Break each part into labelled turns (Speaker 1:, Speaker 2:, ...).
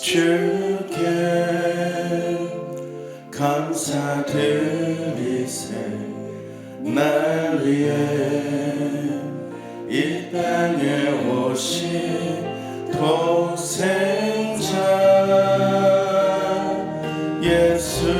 Speaker 1: 주께 감사드리세. 날 위해 이 땅에 오신 독생자 예수,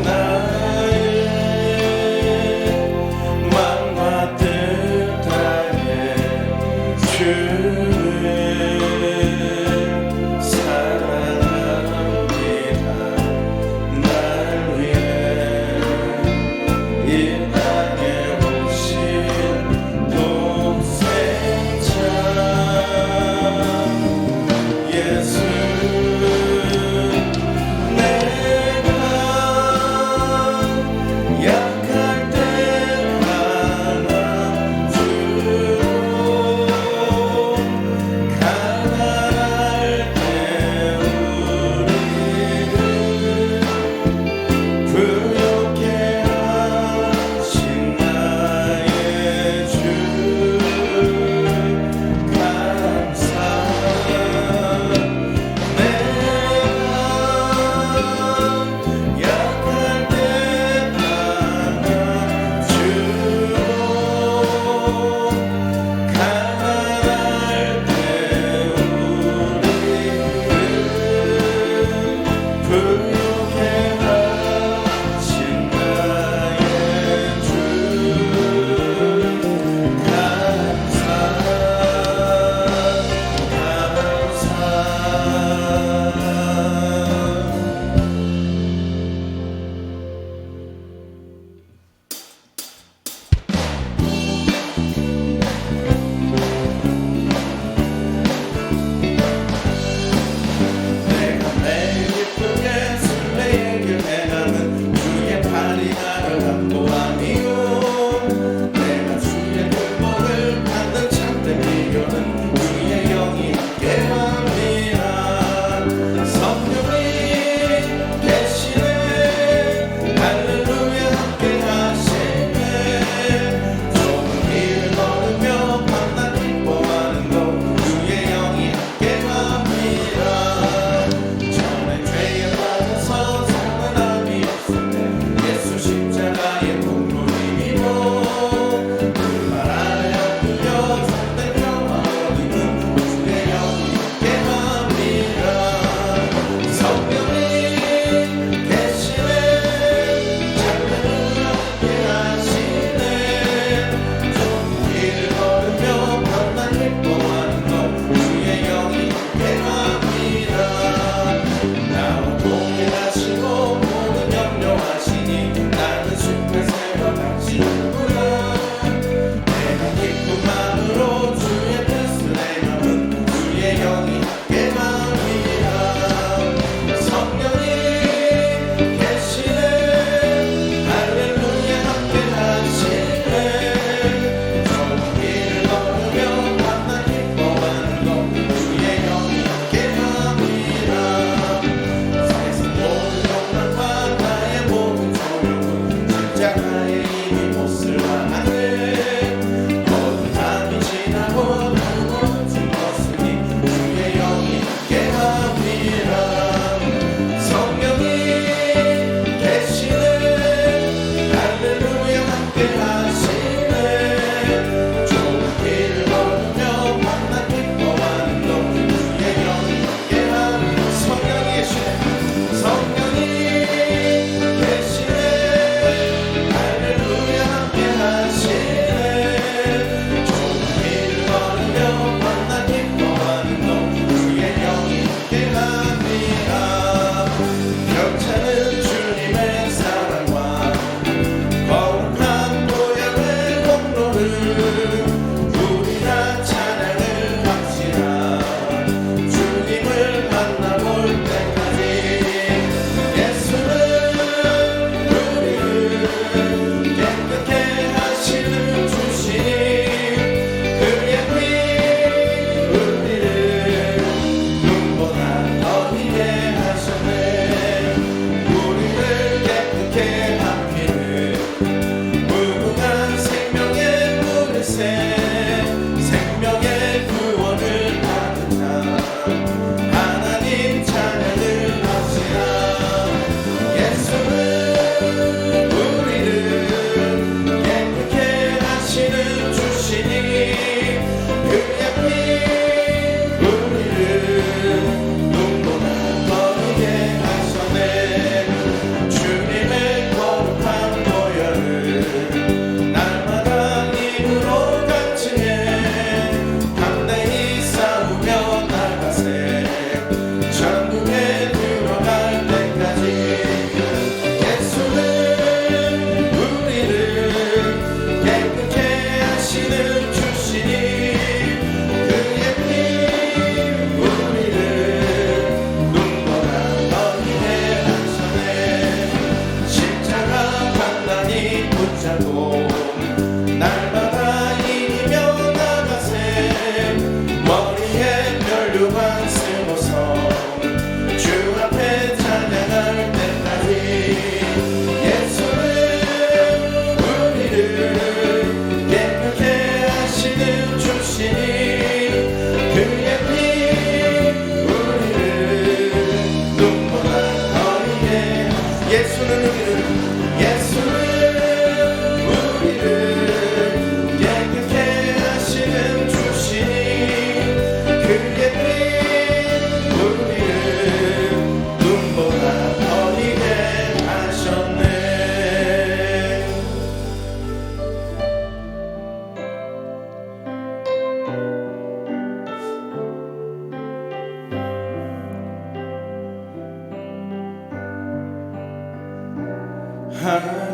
Speaker 1: 나의 마음과 뜻 다해 주를 사랑합니다. 날 위해 이 땅에 오신 독생자 예수,
Speaker 2: 내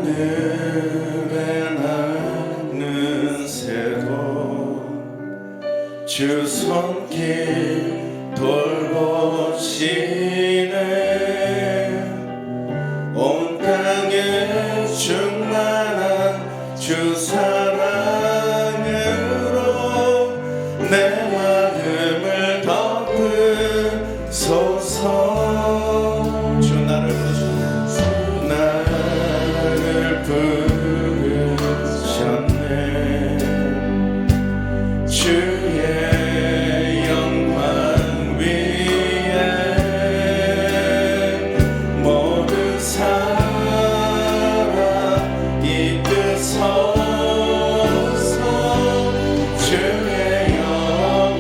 Speaker 1: 하늘에 나는 새도 주 손길 돌보시네. 온 땅에 충만한 주 사랑으로 내 마음을 덮으소서. 주 나를 부르셨네. 나를 부르셨네. 주의 영광 위에 모든 사람 이끄소서. 주의 영광으로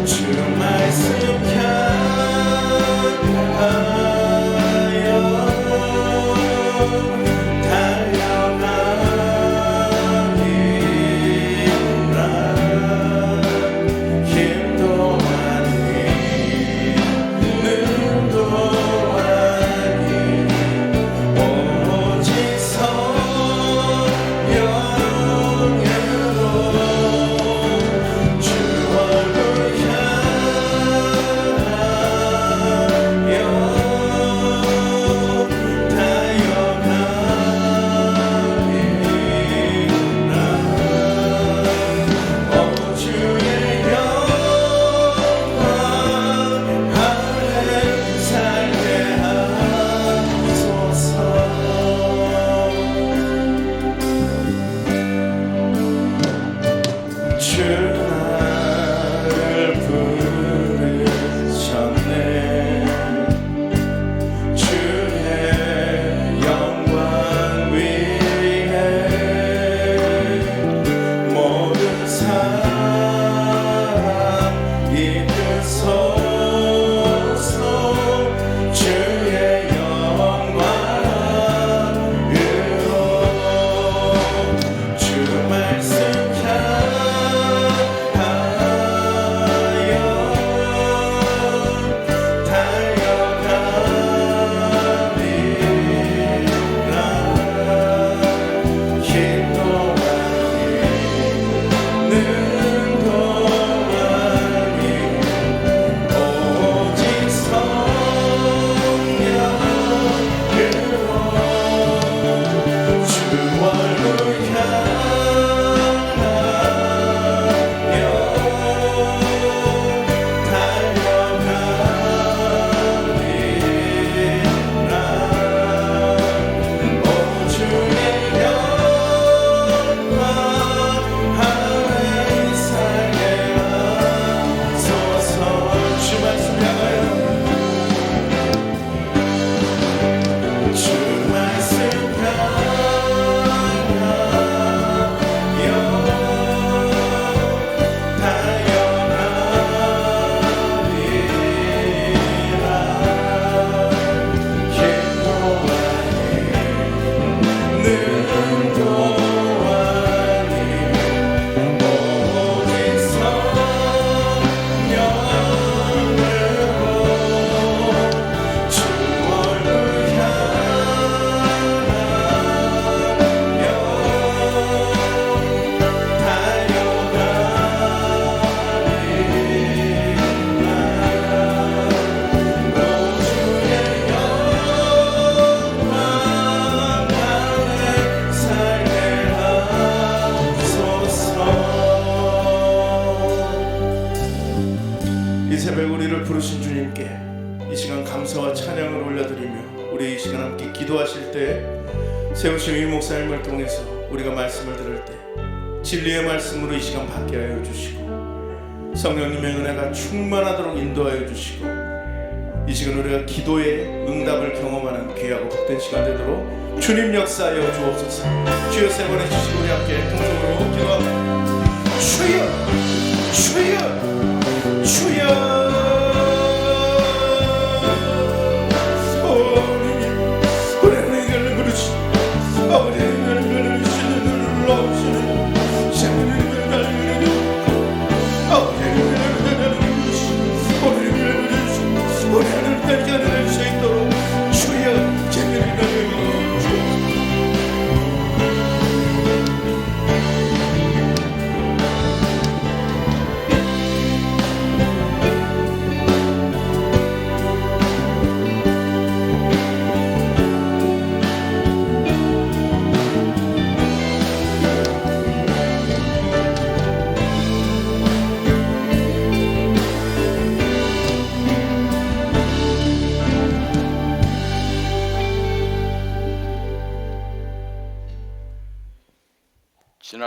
Speaker 1: 주 말씀 향하여 달려가리라. 힘도 아니 능도 아니 오직 성령으로 주 얼굴 향하여 달려가리라. 오 주의 영광 아래 살게 하소서. 주 나를 부르셨네. 주의 영광 위에 모든 사람 이끄소서. 주의 영광으로 주 말씀 향하여 달려가리라. 힘도 아니 능도 아니 오직 성령으로 주 얼굴 향하여 달려가리라. 오 주의 영광 아래 살게 하소서. 주 말씀 향하여 주 말씀 이 새벽 우리를 부르신 주님께 이 시간 감사와 찬양을 올려드리며 우리 이 시간 함께 기도하실 때 세우신 위 목사님을 통해서 우리가 말씀을 들을 때 진리의 말씀으로 이 시간 받게 하여 주시고 성령님의 은혜가 충만하도록 인도하여 주시고 이 시간 우리가 기도의 응답을 경험하는 귀하고 복된 시간 되도록 주님 역사하여 주옵소서. 주여 세 번 해주시고 우리 함께 통성으로 기도합니다. 주여 주여 주여. 우리 하늘 수 있도록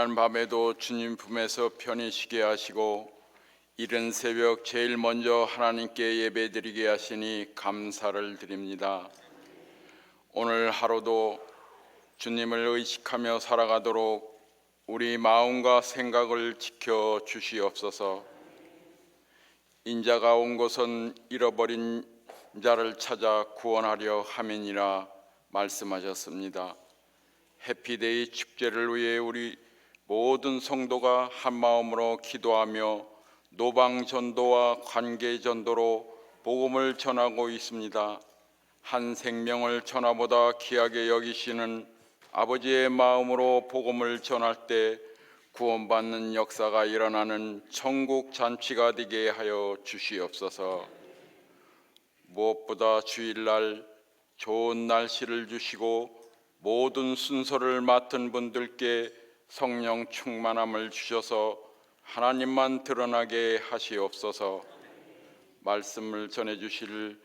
Speaker 2: 지난 밤에도 주님 품에서 편히 쉬게 하시고 이른 새벽 제일 먼저 하나님께 예배드리게 하시니 감사를 드립니다. 오늘 하루도 주님을 의식하며 살아가도록 우리 마음과 생각을 지켜 주시옵소서. 인자가 온 것은 잃어버린 자를 찾아 구원하려 함이니라 말씀하셨습니다. 해피데이 축제를 위해 우리 모든 성도가 한마음으로 기도하며 노방전도와 관계전도로 복음을 전하고 있습니다. 한 생명을 천하보다 귀하게 여기시는 아버지의 마음으로 복음을 전할 때 구원받는 역사가 일어나는 천국 잔치가 되게 하여 주시옵소서. 무엇보다 주일날 좋은 날씨를 주시고 모든 순서를 맡은 분들께 성령 충만함을 주셔서 하나님만 드러나게 하시옵소서. 말씀을 전해주실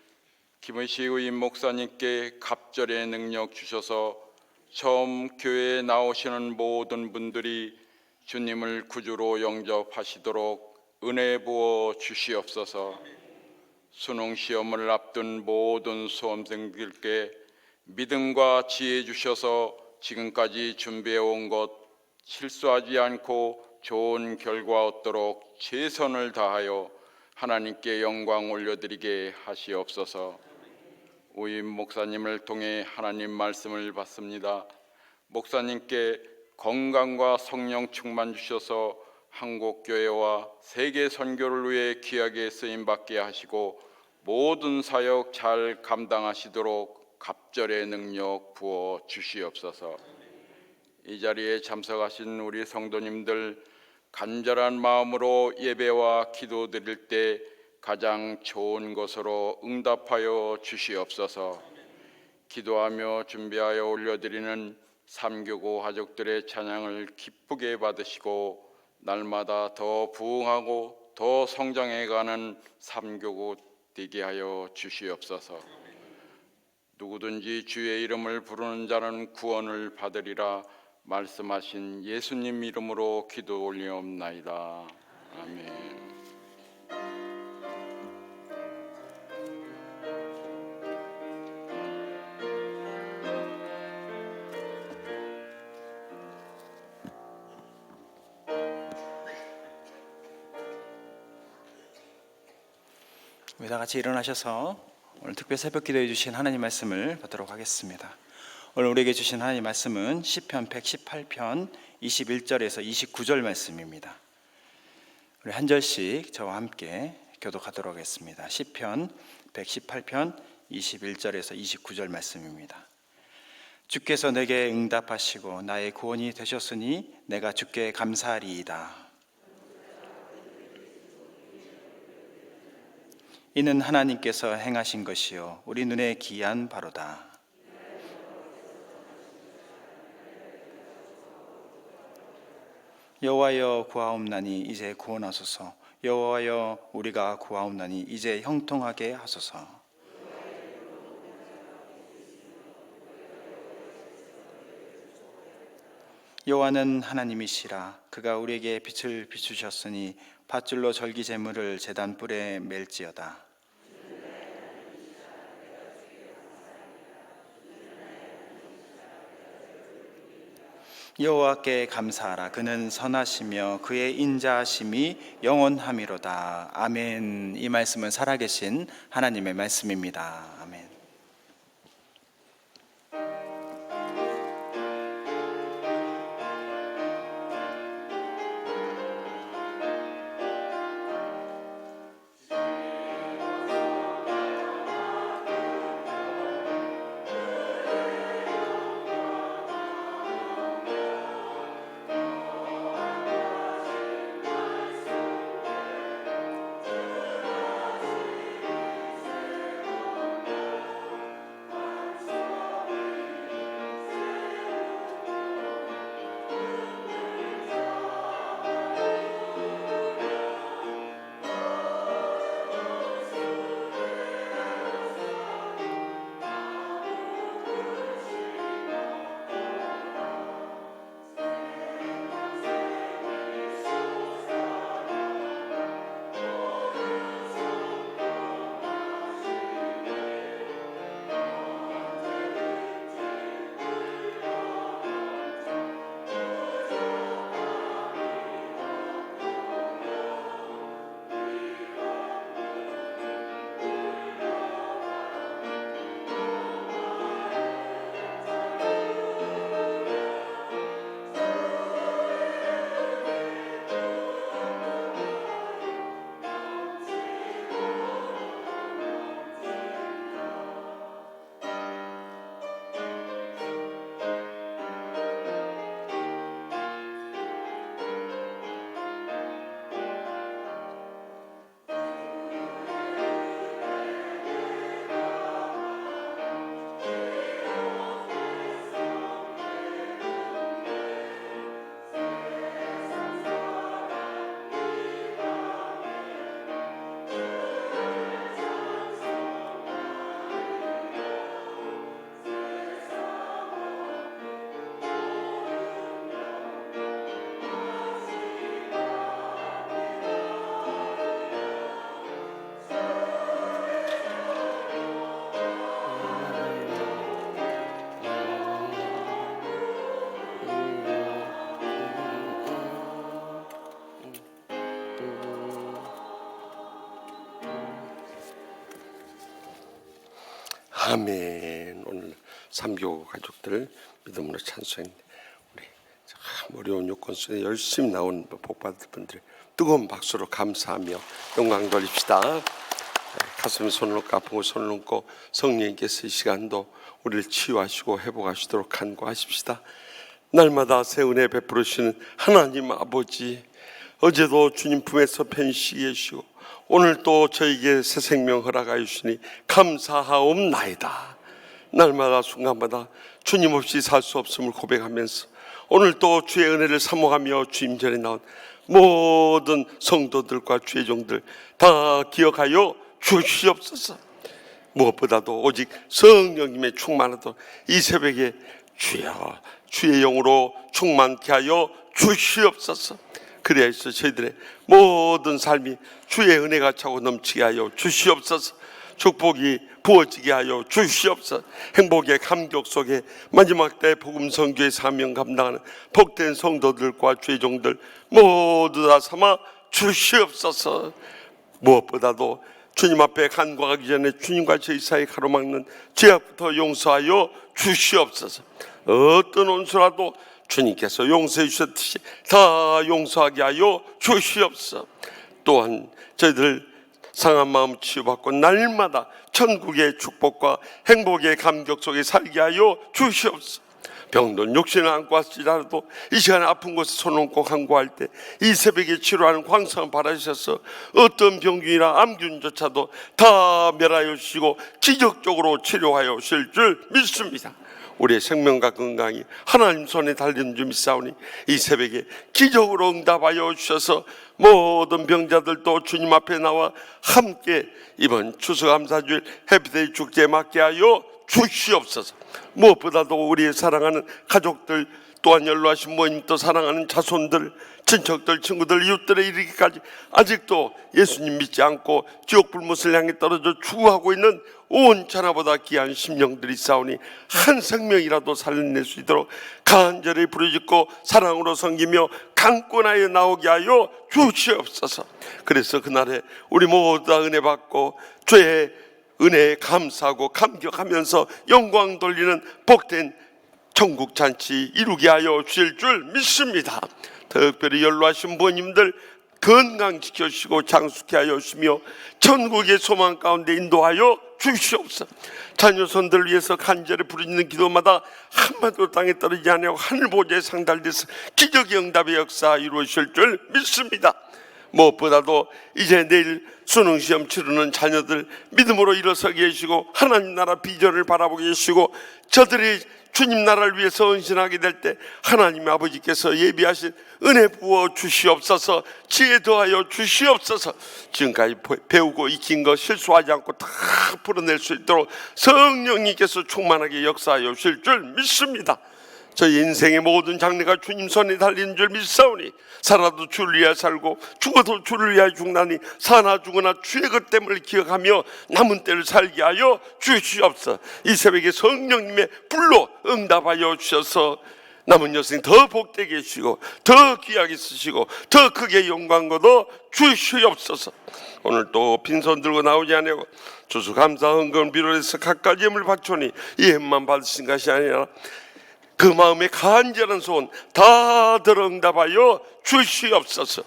Speaker 2: 김의식 의임 목사님께 갑절의 능력 주셔서 처음 교회에 나오시는 모든 분들이 주님을 구주로 영접하시도록 은혜 부어 주시옵소서. 수능 시험을 앞둔 모든 수험생들께 믿음과 지혜 주셔서 지금까지 준비해 온 것 실수하지 않고 좋은 결과 얻도록 최선을 다하여 하나님께 영광 올려드리게 하시옵소서. 우임 목사님을 통해 하나님 말씀을 받습니다. 목사님께 건강과 성령 충만 주셔서 한국교회와 세계 선교를 위해 귀하게 쓰임받게 하시고 모든 사역 잘 감당하시도록 갑절의 능력 부어 주시옵소서. 이 자리에 참석하신 우리 성도님들 간절한 마음으로 예배와 기도 드릴 때 가장 좋은 것으로 응답하여 주시옵소서. 기도하며 준비하여 올려드리는 삼교구 가족들의 찬양을 기쁘게 받으시고 날마다 더 부흥하고 더 성장해가는 삼교구 되게 하여 주시옵소서. 누구든지 주의 이름을 부르는 자는 구원을 받으리라 말씀하신 예수님 이름으로 기도 올리옵나이다. 아멘.
Speaker 3: 우리 다 같이 일어나셔서 오늘 특별 새벽 기도해 주신 하나님 말씀을 받도록 하겠습니다. 오늘 우리에게 주신 하나님 말씀은 시편 118편 21절에서 29절 말씀입니다. 우리 한 절씩 저와 함께 교독하도록 하겠습니다. 시편 118편 21절에서 29절 말씀입니다. 주께서 내게 응답하시고 나의 구원이 되셨으니 내가 주께 감사하리이다. 이는 하나님께서 행하신 것이요 우리 눈에 기이한 바로다. 여호와여 구하옵나니 이제 구원하소서. 여호와여 우리가 구하옵나니 이제 형통하게 하소서. 여호와는 하나님이시라. 그가 우리에게 빛을 비추셨으니 밧줄로 절기 제물을 제단 뿔에 맬지어다. 여호와께 감사하라. 그는 선하시며 그의 인자하심이 영원함이로다. 아멘. 이 말씀은 살아계신 하나님의 말씀입니다. 아멘.
Speaker 4: 아멘. 오늘 삼교 가족들 믿음으로 찬송했는데 우리 참 어려운 요건 속에 열심히 나온 복받을 분들 뜨거운 박수로 감사하며 영광 돌립시다. 가슴에 손을 놓고 아픈 곳 손을 놓고 성령님께서 이 시간도 우리를 치유하시고 회복하시도록 간구하십시다. 날마다 새 은혜 베풀으시는 하나님 아버지, 어제도 주님 품에서 편식히 계시고 오늘 또 저에게 새 생명 허락하여 주시니 감사하옵나이다. 날마다 순간마다 주님 없이 살 수 없음을 고백하면서 오늘 또 주의 은혜를 사모하며 주님 전에 나온 모든 성도들과 주의 종들 다 기억하여 주시옵소서. 무엇보다도 오직 성령님의 충만하도록 이 새벽에 주여 주의 영으로 충만케 하여 주시옵소서. 그래야 해서 저희들의 모든 삶이 주의 은혜가 차고 넘치게 하여 주시옵소서. 축복이 부어지게 하여 주시옵소서. 행복의 감격 속에 마지막 때 복음 선교의 사명 감당하는 복된 성도들과 주의 종들 모두 다 삼아 주시옵소서. 무엇보다도 주님 앞에 간구하기 전에 주님과 저희 사이 가로막는 죄악부터 용서하여 주시옵소서. 어떤 원수라도 주님께서 용서해 주셨듯이 다 용서하게 하여 주시옵소서. 또한 저희들 상한 마음 치유받고 날마다 천국의 축복과 행복의 감격 속에 살게 하여 주시옵소서. 병든 육신을 안고 왔을지라도 이 시간에 아픈 곳에 손 얹고 간구할 때 이 새벽에 치료하는 광성을 바라주셔서 어떤 병균이나 암균조차도 다 멸하여 주시고 기적적으로 치료하여 주실 줄 믿습니다. 우리의 생명과 건강이 하나님 손에 달린 줄 믿사오니 이 새벽에 기적으로 응답하여 주셔서 모든 병자들도 주님 앞에 나와 함께 이번 추수감사주일 해피데이 축제에 맞게 하여 주시옵소서. 무엇보다도 우리의 사랑하는 가족들 또한 연로하신 모임도 사랑하는 자손들 친척들 친구들 이웃들에 이르기까지 아직도 예수님 믿지 않고 지옥 불못을 향해 떨어져 죽어가고 있는 온 천하보다 귀한 심령들이 싸우니 한 생명이라도 살려낼 수 있도록 간절히 부르짖고 사랑으로 섬기며 강권하여 나오게 하여 주시옵소서. 그래서 그날에 우리 모두 다 은혜 받고 죄의 은혜에 감사하고 감격하면서 영광 돌리는 복된 천국 잔치 이루게 하여 주실 줄 믿습니다. 특별히 연로하신 부모님들 건강 지켜주시고 장수케 하여 주시며 천국의 소망 가운데 인도하여 주시옵소서. 자녀손들을 위해서 간절히 부르짖는 기도마다 한마디도 땅에 떨어지지 않고 하늘 보좌에 상달돼서 기적의 응답의 역사 이루어질 줄 믿습니다. 무엇보다도 이제 내일 수능시험 치르는 자녀들 믿음으로 일어서게 해주시고 하나님 나라 비전을 바라보게 해주시고 저들이 주님 나라를 위해서 헌신하게 될 때 하나님 아버지께서 예비하신 은혜 부어 주시옵소서. 지혜 더하여 주시옵소서. 지금까지 배우고 익힌 것 실수하지 않고 다 풀어낼 수 있도록 성령님께서 충만하게 역사하여 주실 줄 믿습니다. 저희 인생의 모든 장래가 주님 손에 달린 줄 믿사오니 살아도 주를 위하여 살고 죽어도 주를 위하여 죽나니 사나 죽으나 주의 것 때문을 기억하며 남은 때를 살게 하여 주시옵소서. 이 새벽에 성령님의 불로 응답하여 주셔서 남은 여생 더 복되게 해주시고 더 귀하게 쓰시고 더 크게 영광 거둬 주시옵소서. 오늘 또 빈손 들고 나오지 아니하고 추수감사 헌금을 비롯해서 각가지 예물 바쳐니 이 햄만 받으신 것이 아니라 그 마음의 간절한 소원 다 들어 응답하여 주시옵소서.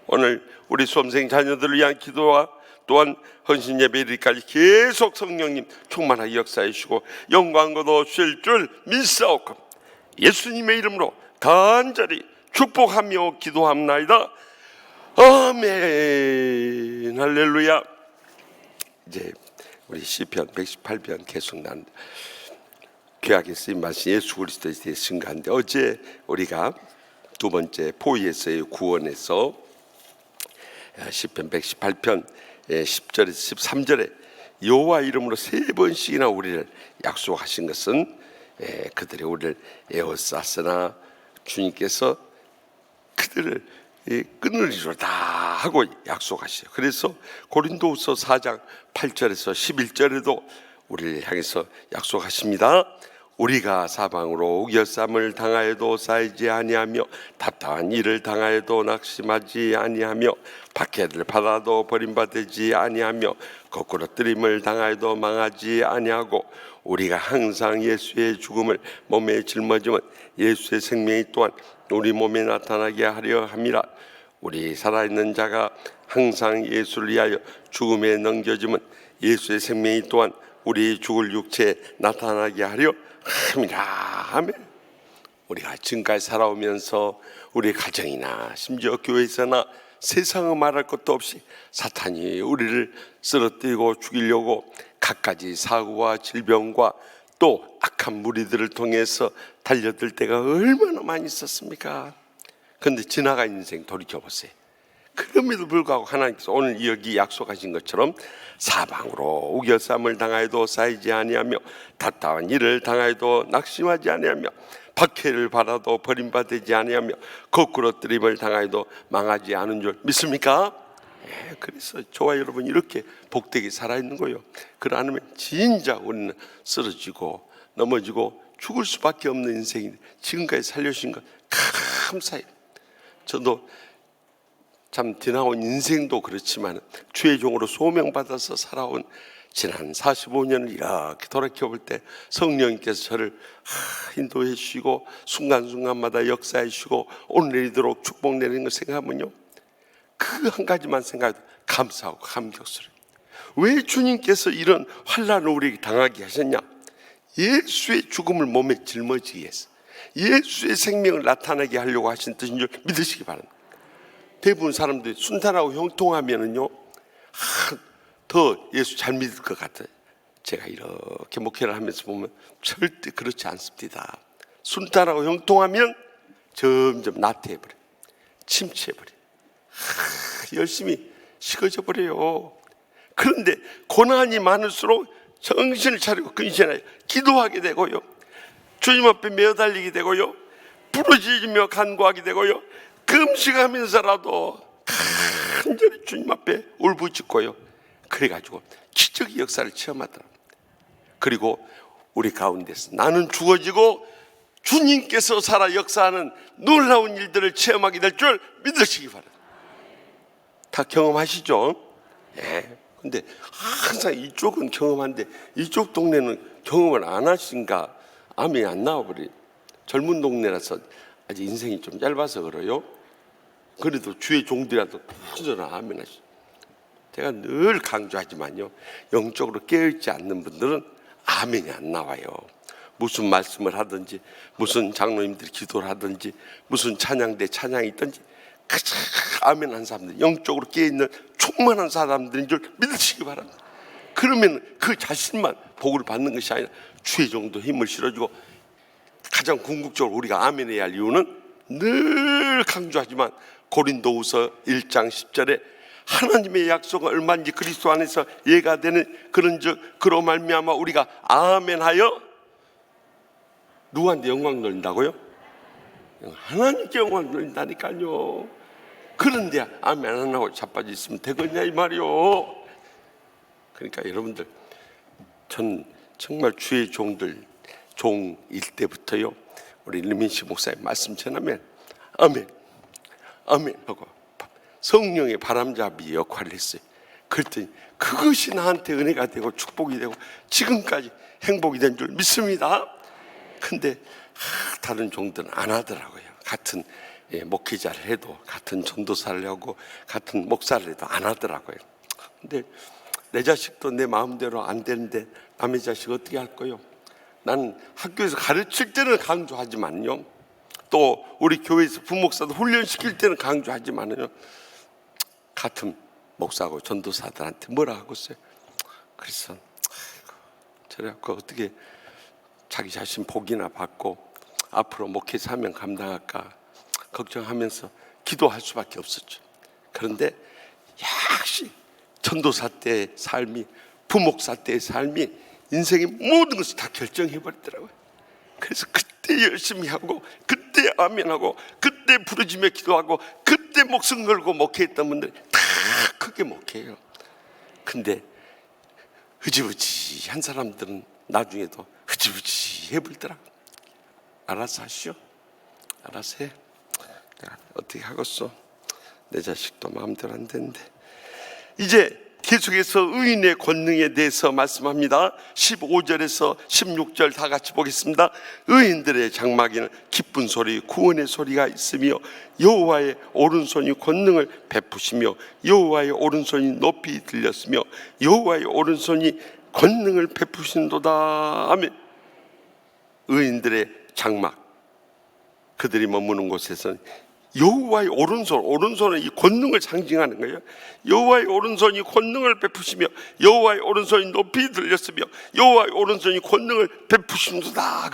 Speaker 4: 오늘 우리 수험생 자녀들을 위한 기도와 또한 헌신 예배 이르기까지 계속 성령님 충만하게 역사해 주시고 영광 거둬 주실 줄 믿사옵고 예수님의 이름으로 간절히 축복하며 기도합나이다. 아멘. 할렐루야. 이제 우리 시편 118편 계속 나는데 귀하게 쓰임 말씀 예수 그리스도에 대해 증거하는데 어제 우리가 두 번째 포위에서의 구원에서 시편 118편 10절에서 13절에 여호와 이름으로 3번씩이나 우리를 약속하신 것은 그들이 우리를 에워쌌으나 주님께서 그들을 끊으리로다 하고 약속하시죠. 그래서 고린도후서 4장 8절에서 11절에도 우리를 향해서 약속하십니다. 우리가 사방으로 우겨쌈을 당하여도 쌓이지 아니하며 답답한 일을 당하여도 낙심하지 아니하며 박해를 받아도 버림받지 아니하며 거꾸로 뜨림을 당하여도 망하지 아니하고 우리가 항상 예수의 죽음을 몸에 짊어지면 예수의 생명이 또한 우리 몸에 나타나게 하려 함이라. 우리 살아있는 자가 항상 예수를 위하여 죽음에 넘겨지면 예수의 생명이 또한 우리 죽을 육체에 나타나게 하려 함이라. 아멘. 우리가 지금까지 살아오면서 우리 가정이나 심지어 교회에서나 세상은 말할 것도 없이 사탄이 우리를 쓰러뜨리고 죽이려고 갖가지 사고와 질병과 또 악한 무리들을 통해서 달려들 때가 얼마나 많이 있었습니까? 그런데 지나간 인생 돌이켜보세요. 그럼에도 불구하고 하나님께서 오늘 여기 약속하신 것처럼 사방으로 우겨쌈을 당하여도 쌓이지 아니하며 답답한 일을 당하여도 낙심하지 아니하며 박해를 받아도 버림받지 아니하며 거꾸로 뜨림을 당하여도 망하지 않은 줄 믿습니까? 그래서 저와 여러분 이렇게 복되게 살아있는 거예요. 그러지 않으면 진작 우리는 쓰러지고 넘어지고 죽을 수밖에 없는 인생인데 지금까지 살려주신 것 감사해요. 저도 참 지나온 인생도 그렇지만 주의 종으로 소명받아서 살아온 지난 45년을 이렇게 돌이켜볼 때 성령님께서 저를 인도해 주시고 순간순간마다 역사해 주시고 오늘 이토록 축복 내리는 걸 생각하면요, 그 한 가지만 생각해도 감사하고 감격스러워요. 왜 주님께서 이런 환난을 우리에게 당하게 하셨냐? 예수의 죽음을 몸에 짊어지기 위해서, 예수의 생명을 나타나게 하려고 하신 뜻인 줄 믿으시기 바랍니다. 대부분 사람들이 순탄하고 형통하면은요, 더 예수 잘 믿을 것 같아요. 제가 이렇게 목회를 하면서 보면 절대 그렇지 않습니다. 순탄하고 형통하면 점점 나태해버려요. 침체해버려요. 열심히 식어져 버려요. 그런데 고난이 많을수록 정신을 차리고 근신하여 기도하게 되고요, 주님 앞에 매어달리게 되고요, 부르짖으며 간구하게 되고요, 금식하면서라도 간절히 주님 앞에 울부짖고요, 그래가지고 기적의 역사를 체험하더라. 그리고 우리 가운데서 나는 죽어지고 주님께서 살아 역사하는 놀라운 일들을 체험하게 될 줄 믿으시기 바랍니다. 다 경험하시죠? 예. 근데 항상 이쪽은 경험한데 이쪽 동네는 경험을 안 하신가? 아멘이 안 나와버려요. 젊은 동네라서 아직 인생이 좀 짧아서 그래요. 그래도 주의 종들이라도 터져라 아멘 하시죠. 제가 늘 강조하지만요, 영적으로 깨어있지 않는 분들은 아멘이 안 나와요. 무슨 말씀을 하든지, 무슨 장로님들이 기도를 하든지, 무슨 찬양대 찬양이 있든지 가장 아멘 한 사람들, 영적으로 깨어있는 충만한 사람들인 줄 믿으시기 바랍니다. 그러면 그 자신만 복을 받는 것이 아니라 주의 종도 힘을 실어주고, 가장 궁극적으로 우리가 아멘 해야 할 이유는 늘 강조하지만 고린도후서 1장 10절에 하나님의 약속은 얼마인지 그리스도 안에서 예가 되는 그런즉 그로 말미암아 우리가 아멘하여 누구한테 영광 돌린다고요? 하나님께 영광 돌린다니까요. 그런데 아멘 안 하고 자빠져 있으면 되겠냐 이 말이요. 그러니까 여러분들, 전 정말 주의 종일 때부터요, 우리 르민시 목사님 말씀 전하면 아멘 아멘 하고 성령의 바람잡이 역할을 했어요. 그랬더니 그것이 나한테 은혜가 되고 축복이 되고 지금까지 행복이 된 줄 믿습니다. 근데 다른 종들은 안 하더라고요. 같은 목회자를 해도, 같은 전도사를 하고 같은 목사를 해도 안 하더라고요. 근데 내 자식도 내 마음대로 안 되는데 남의 자식 어떻게 할 거요? 나는 학교에서 가르칠 때는 강조하지만요, 또 우리 교회에서 부목사도 훈련시킬 때는 강조하지만요, 같은 목사하고 전도사들한테 뭐라 하고 있어요. 그래서 저래갖고 어떻게 자기 자신 복이나 받고 앞으로 목회 사명 감당할까 걱정하면서 기도할 수밖에 없었죠. 그런데 역시 전도사 때의 삶이, 부목사 때의 삶이 인생의 모든 것을 다 결정해버리더라고요. 그래서 그때 열심히 하고, 그때 아멘하고, 그때 부르짖며 기도하고, 그때 목숨 걸고 목회했던 분들이 다 크게 목회해요. 근데 흐지부지한 사람들은 나중에도 흐지부지 그렇게 해버리더라. 알아서 하시오. 알아서 해. 내가 어떻게 하겠어? 내 자식도 마음대로 안 되는데. 이제 계속해서 의인의 권능에 대해서 말씀합니다. 15절에서 16절 다 같이 보겠습니다. 의인들의 장막에는 기쁜 소리, 구원의 소리가 있으며 여호와의 오른손이 권능을 베푸시며 여호와의 오른손이 높이 들렸으며 여호와의 오른손이 권능을 베푸신도다. 아멘. 의인들의 장막, 그들이 머무는 곳에서는 여호와의 오른손은 이 권능을 상징하는 거예요. 여호와의 오른손이 권능을 베푸시며 여호와의 오른손이 높이 들렸으며 여호와의 오른손이 권능을 베푸신도다.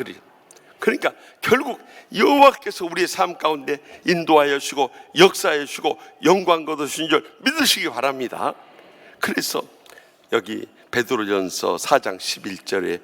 Speaker 4: 그러니까 결국 여호와께서 우리의 삶 가운데 인도하여 주시고 역사하여 주시고 영광 거두신 줄 믿으시기 바랍니다. 그래서 여기 베드로전서 4장 11절에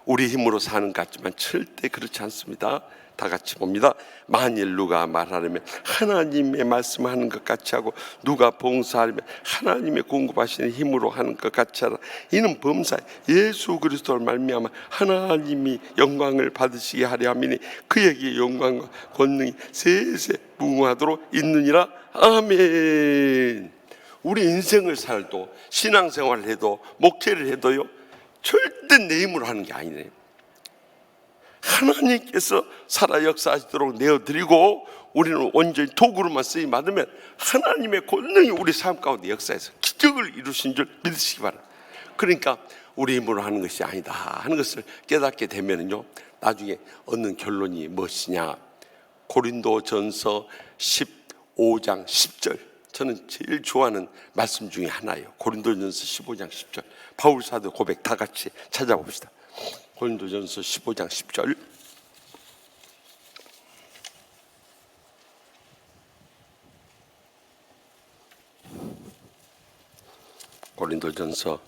Speaker 4: 우리 힘으로 사는 것 같지만 절대 그렇지 않습니다. 다 같이 봅니다. 만일 누가 말하려면 하나님의 말씀하는 것 같이 하고 누가 봉사하려면 하나님의 공급하시는 힘으로 하는 것 같이 하라. 이는 범사에 예수 그리스도를 말미암아 하나님이 영광을 받으시게 하려 함이니 그에게 영광과 권능이 세세 무궁하도록 있느니라. 아멘. 우리 인생을 살도 신앙생활을 해도 목회를 해도요 절대 내 힘으로 하는 게 아니네요. 하나님께서 살아 역사하시도록 내어드리고 우리는 온전히 도구로만 쓰임 받으면 하나님의 권능이 우리 삶 가운데 역사해서 기적을 이루신 줄 믿으시기 바랍니다. 그러니까 우리 힘으로 하는 것이 아니다 하는 것을 깨닫게 되면요 나중에 얻는 결론이 무엇이냐. 고린도전서 15장 10절, 저는 제일 좋아하는 말씀 중에 하나예요. 고린도전서 15장 10절 바울사도 고백 다 같이 찾아봅시다. 고린도전서 15장 10절. 고린도전서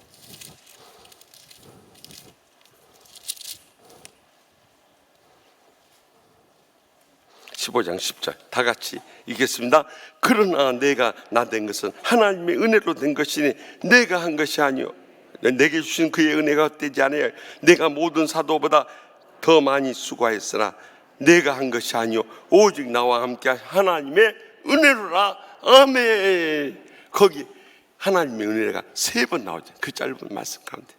Speaker 4: 15장 10절 다 같이 읽겠습니다. 그러나 내가 나 된 것은 하나님의 은혜로 된 것이니 내가 한 것이 아니요 내게 주신 그의 은혜가 헛되지 아니하여 내가 모든 사도보다 더 많이 수고하였으나 내가 한 것이 아니요 오직 나와 함께 하나님의 은혜로라. 아멘. 거기 하나님의 은혜가 3번 나오죠. 그 짧은 말씀 가운데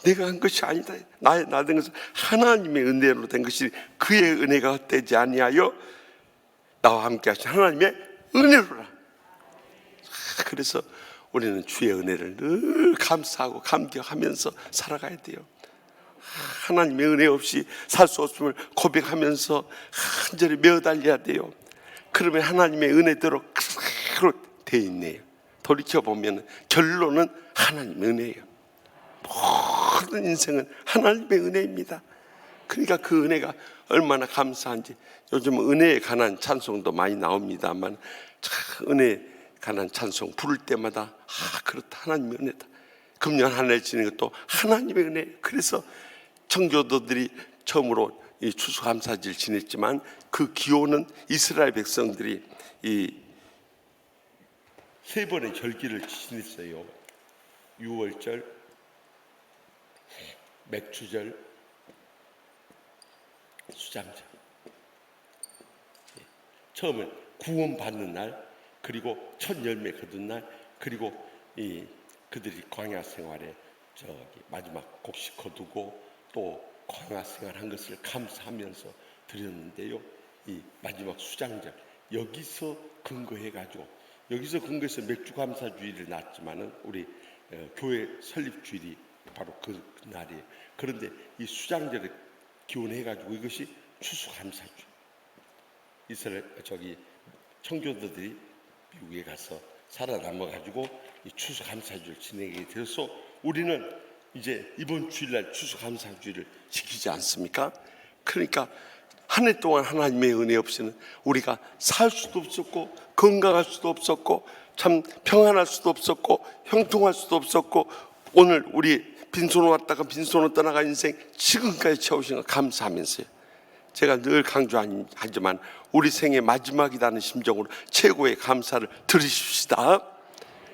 Speaker 4: 내가 한 것이 아니다. 나 된 것은 하나님의 은혜로 된 것이 그의 은혜가 헛되지 아니하여 나와 함께 하신 하나님의 은혜로라. 그래서 우리는 주의 은혜를 늘 감사하고 감격하면서 살아가야 돼요. 하나님의 은혜 없이 살 수 없음을 고백하면서 간절히 매어달려야 돼요. 그러면 하나님의 은혜대로 그대로 돼 있네요. 돌이켜보면 결론은 하나님의 은혜예요. 모든 인생은 하나님의 은혜입니다. 그러니까 그 은혜가 얼마나 감사한지. 요즘 은혜에 관한 찬송도 많이 나옵니다만 은혜에 관한 찬송 부를 때마다 그렇다, 하나님의 은혜다. 금년 한 해 지는 것도 하나님의 은혜. 그래서 청교도들이 처음으로 이 추수감사절 지냈지만 그 기호는 이스라엘 백성들이 이 3번의 절기를 지냈어요. 유월절, 맥추절, 수장절. 처음은 구원 받는 날, 그리고 첫 열매 거둔 날, 그리고 그들이 광야 생활에 마지막 곡식 거두고 또 광야 생활한 것을 감사하면서 드렸는데요. 이 마지막 수장절 여기서 근거해서 맥주 감사주일을 놨지만은 우리 교회 설립주일이 바로 그 날이에요. 그런데 이 수장절에 기원해가지고 이것이 추수감사주일. 이스라엘 청교도들이 미국에 가서 살아남아가지고 이 추수감사주일 지내게 되어서 우리는 이제 이번 주일날 추수감사주일을 지키지 않습니까? 그러니까 한 해 동안 하나님의 은혜 없이는 우리가 살 수도 없었고 건강할 수도 없었고 참 평안할 수도 없었고 형통할 수도 없었고 오늘 우리 빈손으로 왔다가 빈손으로 떠나간 인생 지금까지 채우신 거 감사하면서요. 제가 늘 강조하지만 우리 생의 마지막이라는 심정으로 최고의 감사를 드리십시다.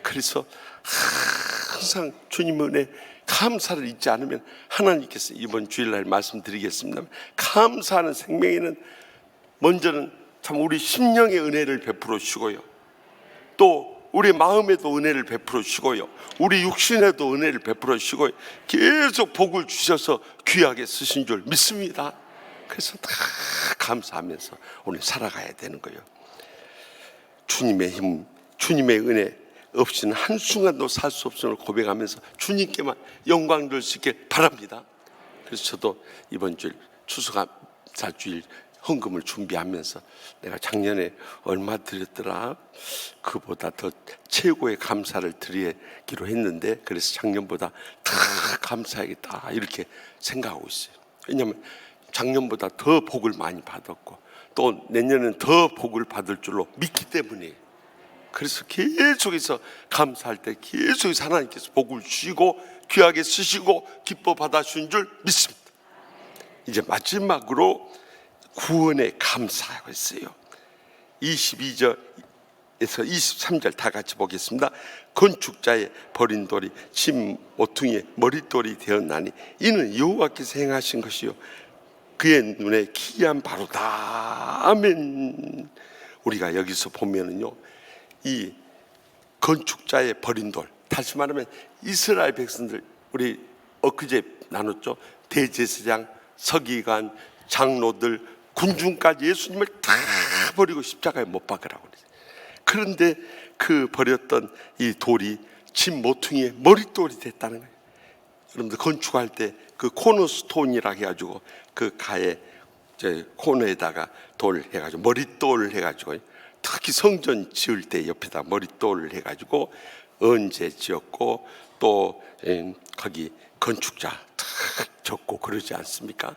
Speaker 4: 그래서 항상 주님 은혜 감사를 잊지 않으면 하나님께서 이번 주일날 말씀드리겠습니다. 감사하는 생명에는 먼저는 참 우리 심령의 은혜를 베풀어 주시고요, 또 우리 마음에도 은혜를 베풀어 주시고요, 우리 육신에도 은혜를 베풀어 주시고요, 계속 복을 주셔서 귀하게 쓰신 줄 믿습니다. 그래서 다 감사하면서 오늘 살아가야 되는 거예요. 주님의 힘, 주님의 은혜 없이는 한순간도 살 수 없음을 고백하면서 주님께만 영광 돌 수 있길 바랍니다. 그래서 저도 이번 주일 추수감사주일 헌금을 준비하면서 내가 작년에 얼마 드렸더라, 그보다 더 최고의 감사를 드리기로 했는데, 그래서 작년보다 더 감사하겠다 이렇게 생각하고 있어요. 왜냐하면 작년보다 더 복을 많이 받았고 또 내년에는 더 복을 받을 줄로 믿기 때문에, 그래서 계속해서 감사할 때 계속해서 하나님께서 복을 주시고 귀하게 쓰시고 기뻐 받아주신 줄 믿습니다. 이제 마지막으로 구원에 감사하고 있어요. 22절에서 23절 다 같이 보겠습니다. 건축자의 버린 돌이 진 모퉁이의 머릿돌이 되었나니 이는 여호와께서 행하신 것이요 그의 눈에 기이한 바로다. 아멘. 우리가 여기서 보면은요, 이 건축자의 버린 돌, 다시 말하면 이스라엘 백성들, 우리 엊그제 나눴죠. 대제사장, 서기관, 장로들, 군중까지 예수님을 다 버리고 십자가에 못 박으라고 그랬어요. 그런데 그 버렸던 이 돌이 진 모퉁이의 머릿돌이 됐다는 거예요. 여러분들 건축할 때 그 코너스톤이라 해가지고 그 가에 코너에다가 돌 해가지고 머릿돌 해가지고, 특히 성전 지을 때 옆에다 머릿돌을 해가지고 언제 지었고 또 거기 건축자 탁 적고 그러지 않습니까?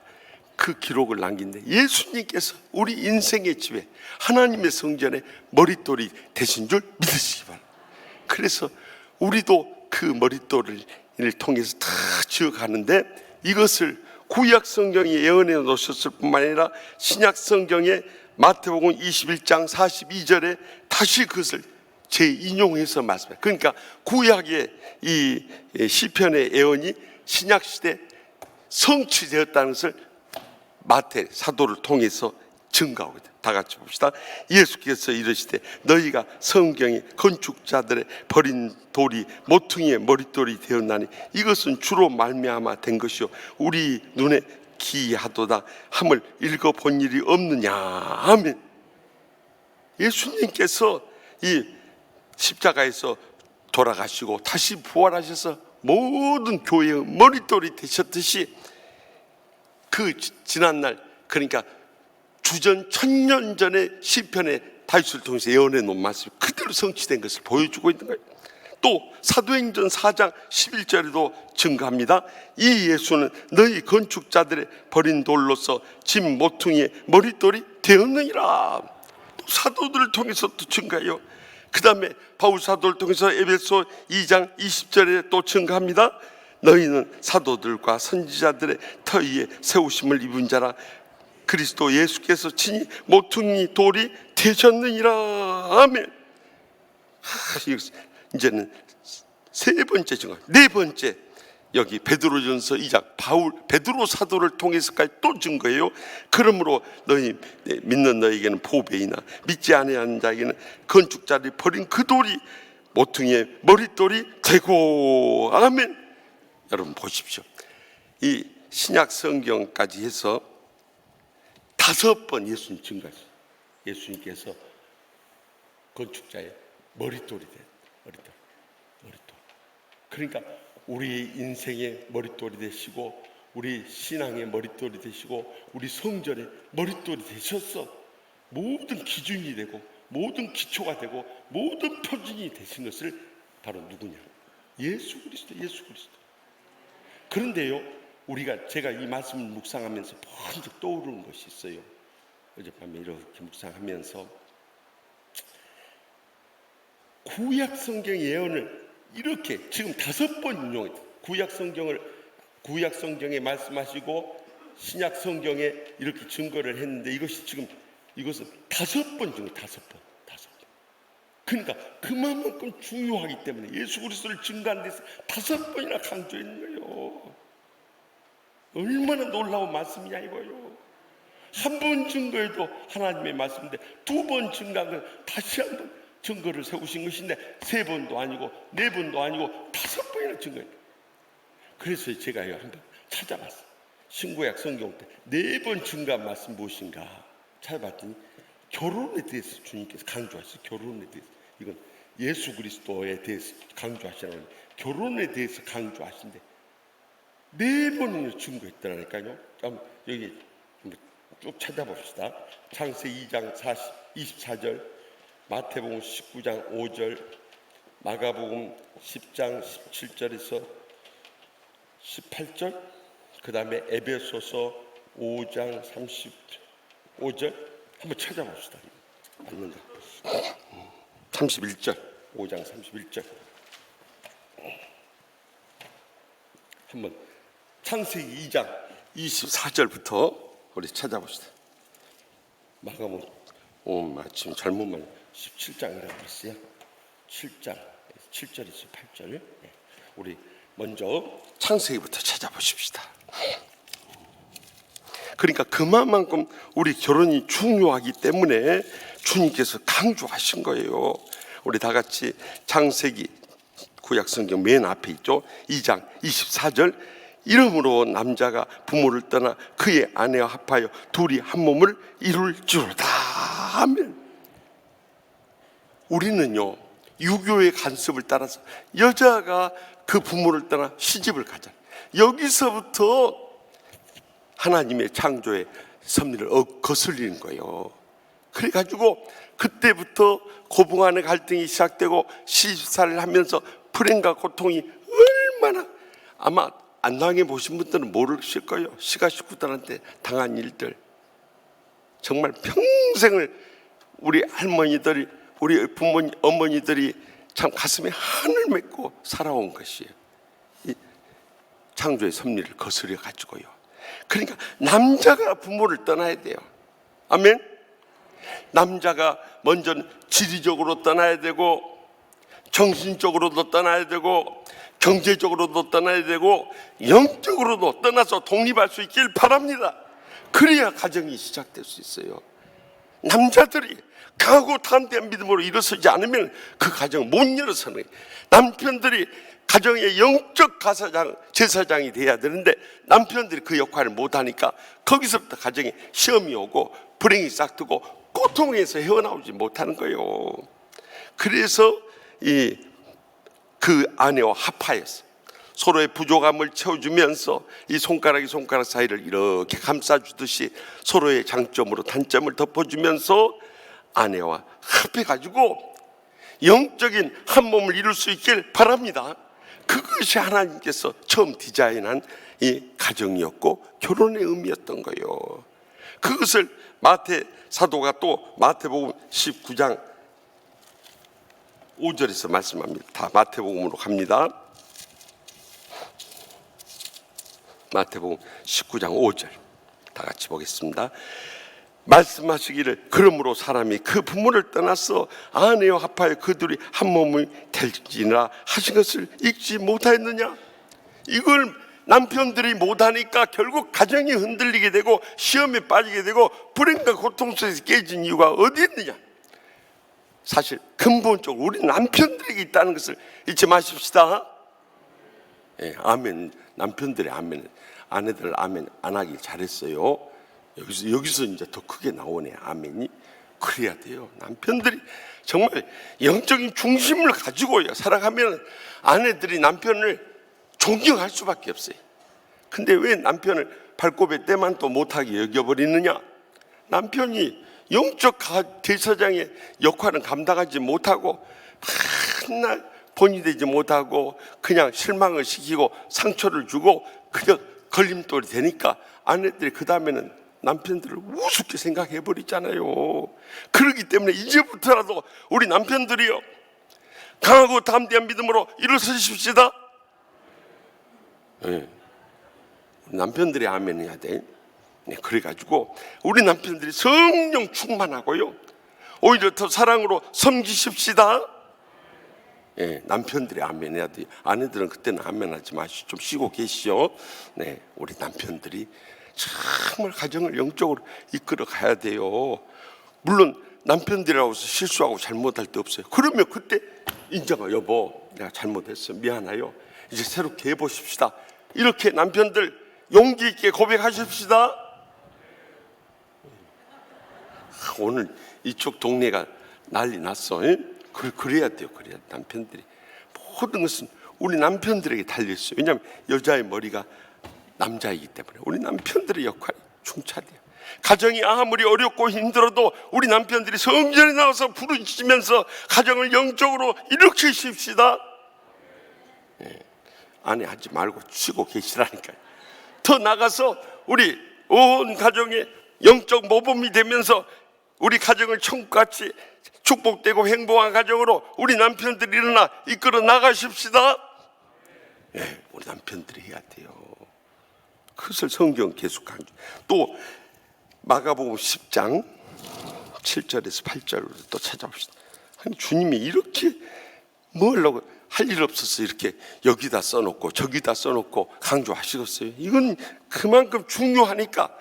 Speaker 4: 그 기록을 남긴데 예수님께서 우리 인생의 집에 하나님의 성전에 머릿돌이 되신 줄 믿으시기 바랍니다. 그래서 우리도 그 머릿돌을 통해서 다 지어가는데, 이것을 구약 성경이 예언해 놓으셨을 뿐만 아니라 신약 성경에 마태복음 21장 42절에 다시 그것을 재인용해서 말씀해요. 그러니까 구약의 이 시편의 예언이 신약 시대 성취되었다는 것을 마태 사도를 통해서 증가하고 있다. 다 같이 봅시다. 예수께서 이르시되 너희가 성경에 건축자들의 버린 돌이 모퉁이의 머릿돌이 되었나니 이것은 주로 말미암아 된 것이요 우리 눈에 기이하도다 함을 읽어본 일이 없느냐. 아멘. 예수님께서 이 십자가에서 돌아가시고 다시 부활하셔서 모든 교회의 머릿돌이 되셨듯이, 그 지난날, 그러니까 주전 1000년 전의 시편의 다윗을 통해서 예언해 놓은 말씀이 그대로 성취된 것을 보여주고 있는 거예요. 또 사도행전 4장 11절에도 증가합니다. 이 예수는 너희 건축자들의 버린 돌로서 진 모퉁이의 머릿돌이 되었느니라. 또 사도들을 통해서 또 증가해요. 그 다음에 바울 사도를 통해서 에베소 2장 20절에 또 증가합니다. 너희는 사도들과 선지자들의 터 위에 세우심을 입은 자라. 그리스도 예수께서 친히 모퉁이 돌이 되셨느니라. 아멘. 이제는 세 번째 증거, 네 번째, 여기 베드로전서 2장 베드로 사도를 통해서까지 또 증거해요. 그러므로 너희 믿는 너희에게는 보배이나 믿지 아니하는 자에게는 건축자들이 버린 그 돌이 모퉁이의 머릿돌이 되고. 아멘. 여러분 보십시오. 이 신약 성경까지 해서 5번 예수님 증거하셨어요. 예수님께서 건축자의 머릿돌이 된 머릿돌. 그러니까 우리 인생의 머릿돌이 되시고 우리 신앙의 머릿돌이 되시고 우리 성전의 머릿돌이 되셔서 모든 기준이 되고 모든 기초가 되고 모든 표준이 되신 것을 바로 누구냐? 예수 그리스도. 그런데요, 제가 이 말씀을 묵상하면서 번뜩 떠오르는 것이 있어요. 어젯밤에 이렇게 묵상하면서 구약 성경 예언을 이렇게 지금 5번 인용해요. 구약 성경에 말씀하시고 신약 성경에 이렇게 증거를 했는데 이것은 5번 증거, 5번. 그러니까 그만큼 중요하기 때문에 예수 그리스도를 증거하는 데서 5번이나 강조했는 거예요. 얼마나 놀라운 말씀이냐 이거요. 한 번 증거해도 하나님의 말씀인데 2번 증거한 다시 한 번 증거를 세우신 것인데 3번도 아니고 4번도 아니고 5번이나 증거했어요. 그래서 제가 한번 찾아봤어요. 신구약 성경 때 4번 증거한 말씀 무엇인가 찾아봤더니 결혼에 대해서 주님께서 강조하셨어요. 결혼에 대해서. 이건 예수 그리스도에 대해서 강조하시라는 결혼에 대해서 강조하신데 4번이나 증거했더라니까요. 여기 쭉 찾아봅시다. 창세기 2장 24절, 마태복음 19장 5절, 마가복음 10장 17절에서 18절, 그 다음에 에베소서 5장 35절 한번 찾아봅시다. 맞는다. 31절, 5장 31절 한번 창세기 2장 24절부터 우리 찾아봅시다. 마가복음 마침 잘못만 17장이라고 했어요. 7장 7절에서 8절. 우리 먼저 창세기부터 찾아보십시다. 그러니까 그만큼 우리 결혼이 중요하기 때문에 주님께서 강조하신 거예요. 우리 다 같이 창세기 구약성경 맨 앞에 있죠. 2장 24절 이러므로 남자가 부모를 떠나 그의 아내와 합하여 둘이 한 몸을 이룰지로다 하면 우리는요 유교의 간섭을 따라서 여자가 그 부모를 떠나 시집을 가잖아요. 여기서부터 하나님의 창조의 섭리를 거슬리는 거예요. 그래가지고 그때부터 고부 간의 갈등이 시작되고 시집살이를 하면서 불행과 고통이 얼마나 아마 안 당해보신 분들은 모르실 거예요. 시가 식구들한테 당한 일들 정말 평생을 우리 할머니들이 우리 부모님 어머니들이 참 가슴에 한을 맺고 살아온 것이에요. 이 창조의 섭리를 거스려 가지고요. 그러니까 남자가 부모를 떠나야 돼요. 아멘. 남자가 먼저 지리적으로 떠나야 되고 정신적으로도 떠나야 되고 경제적으로도 떠나야 되고 영적으로도 떠나서 독립할 수 있길 바랍니다. 그래야 가정이 시작될 수 있어요. 남자들이 강하고 담대한 믿음으로 일어서지 않으면 그 가정을 못 일어서는 거예요. 남편들이 가정의 영적 제사장이 돼야 되는데 남편들이 그 역할을 못하니까 거기서부터 가정에 시험이 오고 불행이 싹트고 고통에서 헤어나오지 못하는 거예요. 그래서 그 아내와 합하여서 서로의 부족함을 채워주면서 이 손가락이 손가락 사이를 이렇게 감싸주듯이 서로의 장점으로 단점을 덮어주면서 아내와 합해가지고 영적인 한 몸을 이룰 수 있길 바랍니다. 그것이 하나님께서 처음 디자인한 이 가정이었고 결혼의 의미였던 거예요. 그것을 마태 사도가 또 마태복음 19장 5절에서 말씀합니다. 다 마태복음으로 갑니다. 마태복음 19장 5절 다 같이 보겠습니다. 말씀하시기를 그러므로 사람이 그 부모를 떠나서 아내와 합하여 그들이 한 몸이 될지니라 하신 것을 읽지 못하였느냐. 이걸 남편들이 못하니까 결국 가정이 흔들리게 되고 시험에 빠지게 되고 불행과 고통 속에서 깨진 이유가 어디 있느냐. 사실 근본적으로 우리 남편들에게 있다는 것을 잊지 마십시다. 예, 아멘. 남편들의 아멘, 아내들 아멘 안 하길 잘했어요. 여기서 이제 더 크게 나오네. 아멘이. 그래야 돼요. 남편들이 정말 영적인 중심을 가지고 살아가면 아내들이 남편을 존경할 수밖에 없어요. 근데 왜 남편을 발굽에 때만 또 못하게 여겨버리느냐. 남편이 영적 제사장의 역할은 감당하지 못하고 맨날 본이 되지 못하고 그냥 실망을 시키고 상처를 주고 그저 걸림돌이 되니까 아내들이 그 다음에는 남편들을 우습게 생각해 버리잖아요. 그렇기 때문에 이제부터라도 우리 남편들이요 강하고 담대한 믿음으로 일어서십시다. 네. 남편들이 아멘 해야 돼. 네, 그래가지고 우리 남편들이 성령 충만하고요 오히려 더 사랑으로 섬기십시다. 예, 남편들이 아멘 해야 돼요. 아내들은 그때는 아멘 하지 마시고 좀 쉬고 계시오. 네, 우리 남편들이 정말 가정을 영적으로 이끌어 가야 돼요. 물론 남편들이라고 해서 실수하고 잘못할 데 없어요. 그러면 그때 인정하, 여보 내가 잘못했어, 미안해요, 이제 새롭게 해보십시다. 이렇게 남편들 용기 있게 고백하십시다. 오늘 이쪽 동네가 난리 났어. 예? 그래야 돼요. 그래야 남편들이 모든 것은 우리 남편들에게 달려있어요. 왜냐하면 여자의 머리가 남자이기 때문에 우리 남편들의 역할이 중차돼요. 가정이 아무리 어렵고 힘들어도 우리 남편들이 성전에 나와서 부르짖으면서 가정을 영적으로 일으키십시다. 예. 아내 하지 말고 쉬고 계시라니까요. 더 나가서 우리 온 가정의 영적 모범이 되면서 우리 가정을 천국같이 축복되고 행복한 가정으로 우리 남편들이 일어나 이끌어 나가십시다. 예, 우리 남편들이 해야 돼요. 그것을 성경 계속 강조. 또 마가복음 10장 7절에서 8절로 또 찾아봅시다. 아니, 주님이 이렇게 뭐 하려고, 할 일 없어서 이렇게 여기다 써놓고 저기다 써놓고 강조하시겠어요? 이건 그만큼 중요하니까.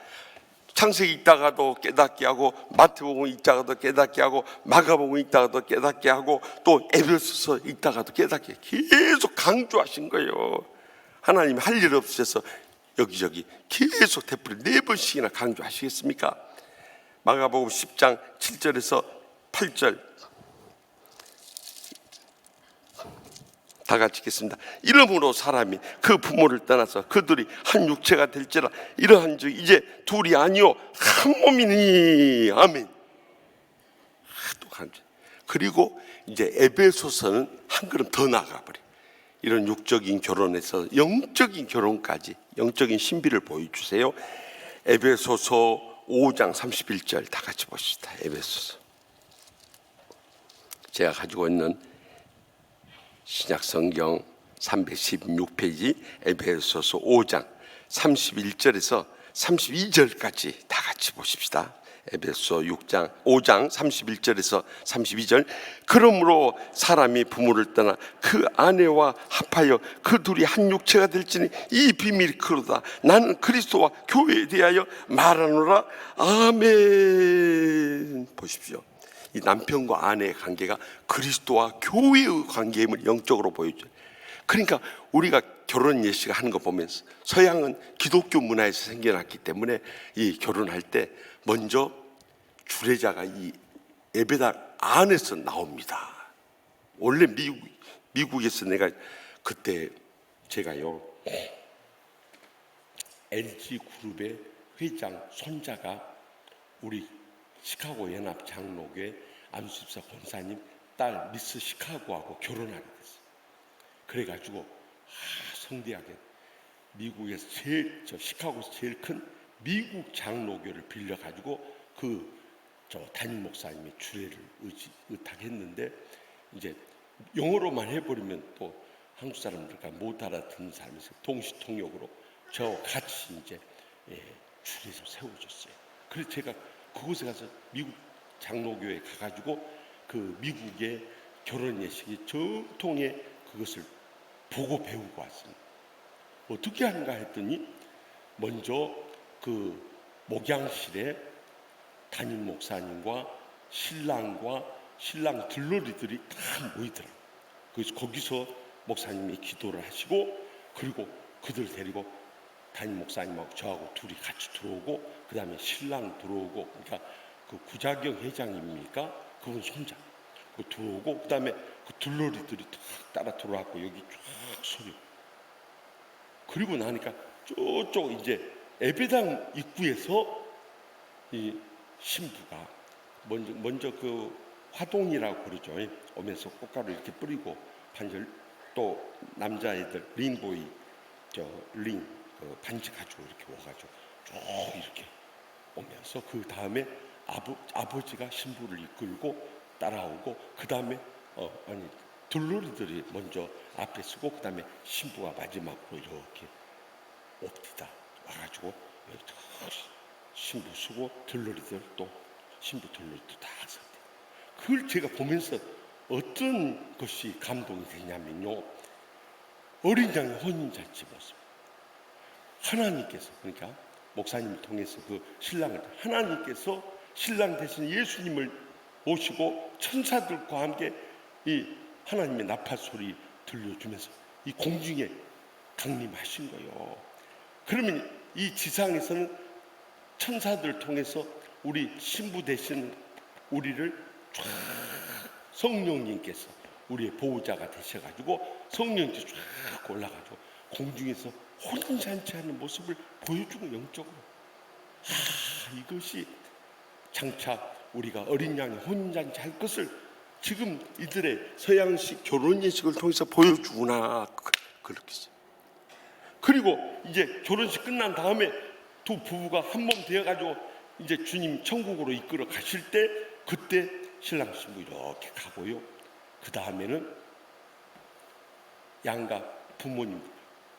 Speaker 4: 창세기 읽다가도 깨닫게 하고, 마태복음 읽다가도 깨닫게 하고, 마가복음 읽다가도 깨닫게 하고, 또 에베소서 읽다가도 깨닫게 계속 강조하신 거예요. 하나님이 할 일 없어서 여기저기 계속 되풀이 4번씩이나 강조하시겠습니까? 마가복음 10장 7절에서 8절 다 같이 읽겠습니다. 이러므로 사람이 그 부모를 떠나서 그들이 한 육체가 될지라 이러한 즉 이제 둘이 아니요 한 몸이니. 아멘. 또 강조. 그리고 이제 에베소서는 한 걸음 더 나가버려. 이런 육적인 결혼에서 영적인 결혼까지 영적인 신비를 보여주세요. 에베소서 5장 31절 다 같이 봅시다. 에베소서. 제가 가지고 있는 신약성경 316페이지 에베소서 5장 31절에서 32절까지 다 같이 보십시다. 에베소 5장 31절에서 32절. 그러므로 사람이 부모를 떠나 그 아내와 합하여 그 둘이 한 육체가 될지니 이 비밀이 크로다. 나는 그리스도와 교회에 대하여 말하노라. 아멘. 보십시오. 이 남편과 아내의 관계가 그리스도와 교회의 관계임을 영적으로 보여줘요. 그러니까 우리가 결혼 예식을 하는 거 보면서, 서양은 기독교 문화에서 생겨났기 때문에 이 결혼할 때 먼저 주례자가 이 예배당 안에서 나옵니다. 원래 미국에서 내가 그때 제가요 LG 그룹의 회장 손자가 우리 시카고 연합 장로교회 안수집사 권사님 딸 미스 시카고하고 결혼하게 됐어요. 그래가지고 성대하게 미국에서 시카고에서 제일 큰 미국 장로교를 빌려가지고 담임 목사님이 주례를 의탁했는데, 이제 영어로만 해버리면 또 한국 사람들과 못 알아듣는 사람에서 동시통역으로 저 같이 이제 주례를 세워줬어요. 그래서 제가 그곳에 가서 미국 장로교에 가가지고 그 미국의 결혼 예식이 정통의 그것을 보고 배우고 왔습니다. 어떻게 하는가 했더니, 먼저 그 목양실에 담임 목사님과 신랑과 신랑 들러리들이 다 모이더라고요. 그래서 거기서 목사님이 기도를 하시고, 그리고 그들 데리고 담임 목사님하고 저하고 둘이 같이 들어오고, 그 다음에 신랑 들어오고, 그러니까 그 구자경 회장입니까? 그분 손자 그 들어오고, 그 다음에 그 들러리들이 다 따라 들어왔고 여기 쫙 서려. 그리고 나니까 저쪽 이제 예배당 입구에서 이 신부가 먼저 그 화동이라고 그러죠. 오면서 꽃가루 이렇게 뿌리고 반절, 또 남자애들 링보이 링 반지 가지고 이렇게 와가지고 쭉 이렇게 오면서, 그 다음에 아버지가 신부를 이끌고 따라오고, 그 다음에 들러리들이 먼저 앞에 서고, 그 다음에 신부가 마지막으로 이렇게 옵니다. 와가지고 신부 서고 들러리들 또 신부 들러리도 다 섰대. 그걸 제가 보면서 어떤 것이 감동이 되냐면요, 어린 양의 혼인잔치 모습, 하나님께서, 그러니까 목사님을 통해서 그 신랑을, 하나님께서 신랑 대신 예수님을 모시고 천사들과 함께 이 하나님의 나팔 소리 들려주면서 이 공중에 강림하신 거예요. 그러면 이 지상에서는 천사들을 통해서 우리 신부 되시는 우리를 쫙 성령님께서 우리의 보호자가 되셔가지고 성령님께서 쫙 올라가지고 공중에서 혼인잔치하는 모습을 보여주고, 영적으로 이것이 장차 우리가 어린 양의 혼인잔치 할 것을 지금 이들의 서양식 결혼 예식을 통해서 보여주구나, 그렇게. 그리고 이제 결혼식 끝난 다음에 두 부부가 한 몸 되어가지고 이제 주님 천국으로 이끌어 가실 때, 그때 신랑 신부 이렇게 가고요. 그 다음에는 양가 부모님,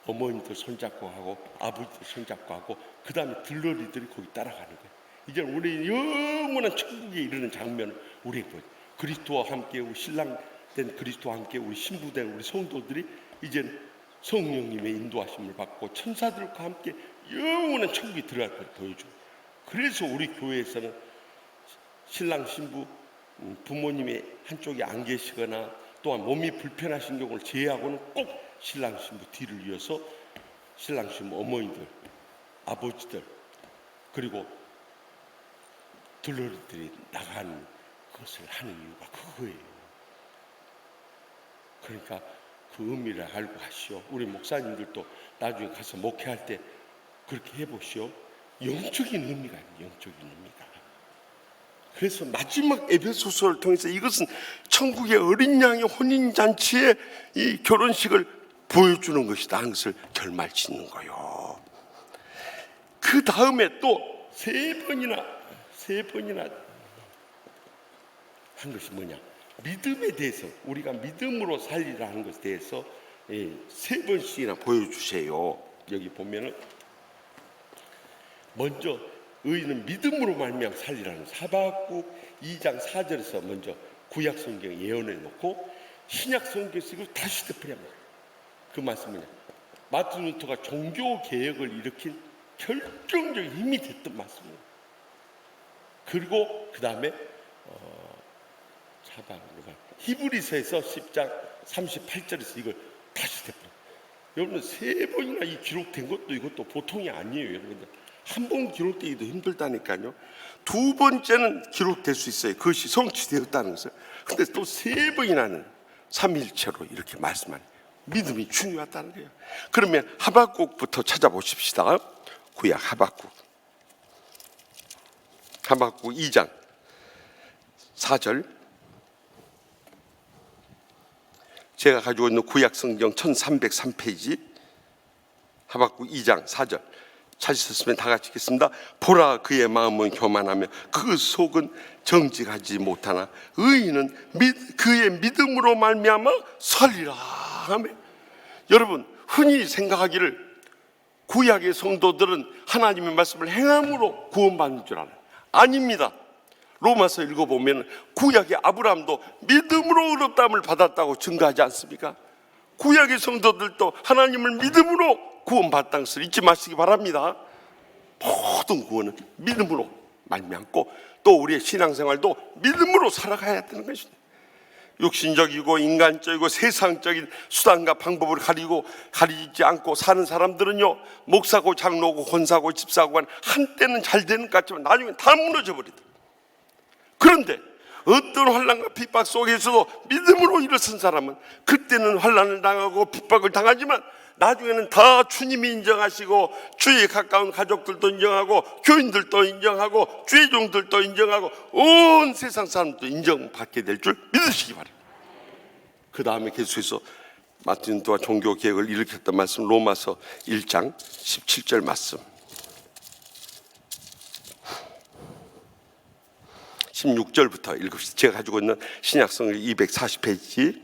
Speaker 4: 어머님들 손잡고 하고 아버지들 손잡고 하고, 그 다음에 들러리들이 거기 따라가는 거예요. 이제 우리 영원한 천국에 이르는 장면을 우리에게 보여요. 그리스도와 함께 우리 신랑 된 그리스도와 함께 우리 신부 된 우리 성도들이 이제 성령님의 인도하심을 받고 천사들과 함께 영원한 천국에 들어갈 걸 보여줘요. 그래서 우리 교회에서는 신랑 신부 부모님이 한쪽에 안 계시거나 또한 몸이 불편하신 경우를 제외하고는 꼭 신랑 신부 뒤를 이어서 신랑 신부 어머니들, 아버지들, 그리고 들러리들이 나가는 것을 하는 이유가 그거예요. 그러니까 그 의미를 알고 하시오. 우리 목사님들도 나중에 가서 목회할 때 그렇게 해보시오. 영적인 의미가 있는, 영적인 의미가. 그래서 마지막 에베소서를 통해서 이것은 천국의 어린 양의 혼인잔치의 이 결혼식을 보여주는 것이다 하는 것을 결말짓는 거예요. 그 다음에 또 세 번이나 한 것이 뭐냐, 믿음에 대해서, 우리가 믿음으로 살리라는 것에 대해서 세 번씩이나 보여주세요. 여기 보면은 먼저 의인은 믿음으로 말미암아 살리라는 하박국 2장 4절에서 먼저 구약 성경 예언해 놓고 신약 성경에서 이걸 다시 되풀이합니다. 그 말씀은 마틴 루터가 종교 개혁을 일으킨 결정적인 힘이 됐던 말씀입니다. 그리고 그 다음에 히브리서에서 10장 38절에서 이걸 다시 되풀이. 여러분, 세 번이나 이 기록된 것도 이것도 보통이 아니에요. 여러분들 한 번 기록되기도 힘들다니까요. 두 번째는 기록될 수 있어요. 그것이 성취되었다는 것을. 근데 또 세 번이나는 삼일체로 이렇게 말씀하는 믿음이 중요하다는 거예요. 그러면 하박국부터 찾아보십시다. 구약 하박국 2장 4절. 제가 가지고 있는 구약 성경 1303페이지 하박국 2장 4절 찾으셨으면 다 같이 읽겠습니다. 보라, 그의 마음은 교만하며 그 속은 정직하지 못하나 의인은 그의 믿음으로 말미암아 살리라 하며. 여러분, 흔히 생각하기를 구약의 성도들은 하나님의 말씀을 행함으로 구원받는 줄 알아요. 아닙니다. 로마서 읽어보면 구약의 아브라함도 믿음으로 의롭다함을 받았다고 증거하지 않습니까? 구약의 성도들도 하나님을 믿음으로 구원받았다는 것을 잊지 마시기 바랍니다. 모든 구원은 믿음으로 말미암고 또 우리의 신앙생활도 믿음으로 살아가야 되는 것입니다. 육신적이고 인간적이고 세상적인 수단과 방법을 가리지 않고 사는 사람들은요, 목사고 장로고 권사고 집사고 한때는 잘 되는 것 같지만 나중에 다 무너져 버리더라고요. 그런데 어떤 환난과 핍박 속에서도 믿음으로 일어선 사람은 그때는 환난을 당하고 핍박을 당하지만 나중에는 다 주님이 인정하시고 주에 가까운 가족들도 인정하고 교인들도 인정하고 주의 종들도 인정하고 온 세상 사람도 인정받게 될 줄 믿으시기 바랍니다. 그 다음에 계속해서 마틴 루터가 종교 개혁을 일으켰던 말씀, 로마서 1장 17절 말씀, 16절부터 읽읍시다. 제가 가지고 있는 신약성경 240페이지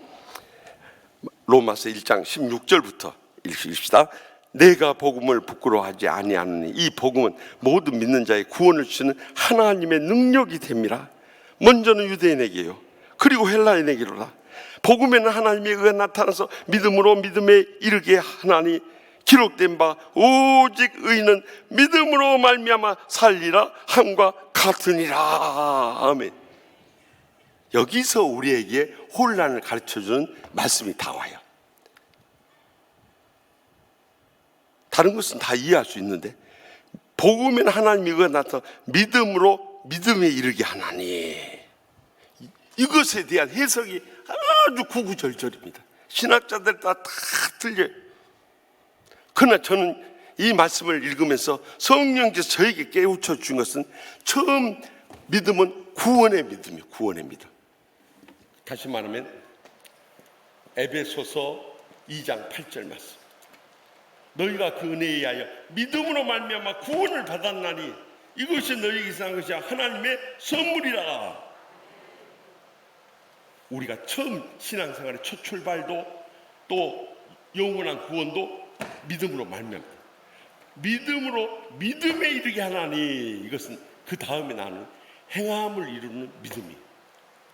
Speaker 4: 로마서 1장 16절부터 읽읍시다. 내가 복음을 부끄러워하지 아니하느니 이 복음은 모든 믿는 자의 구원을 주시는 하나님의 능력이 됨이라. 먼저는 유대인에게요, 그리고 헬라인에게로라. 복음에는 하나님의 의가 나타나서 믿음으로 믿음에 이르게 하나니 기록된 바 오직 의인은 믿음으로 말미암아 살리라 함과 같으니라. 아멘. 여기서 우리에게 혼란을 가르쳐주는 말씀이 다 와요. 다른 것은 다 이해할 수 있는데 복음에는 하나님의 의가 나타나 믿음으로 믿음에 이르게 하나니, 이것에 대한 해석이 아주 구구절절입니다. 신학자들 다 틀려요. 그러나 저는 이 말씀을 읽으면서 성령께서 저에게 깨우쳐 준 것은, 처음 믿음은 구원의 믿음이에요. 구원의 믿음. 다시 말하면 에베소서 2장 8절 말씀. 너희가 그 은혜에 의하여 믿음으로 말미암아 구원을 받았나니 이것이 너희에게 있는 것이 하나님의 선물이라. 우리가 처음 신앙생활의 첫 출발도 또 영원한 구원도 믿음으로 말미암다. 믿음으로 믿음에 이르게 하나니, 이것은 그 다음에 나는 행함을 이루는 믿음이.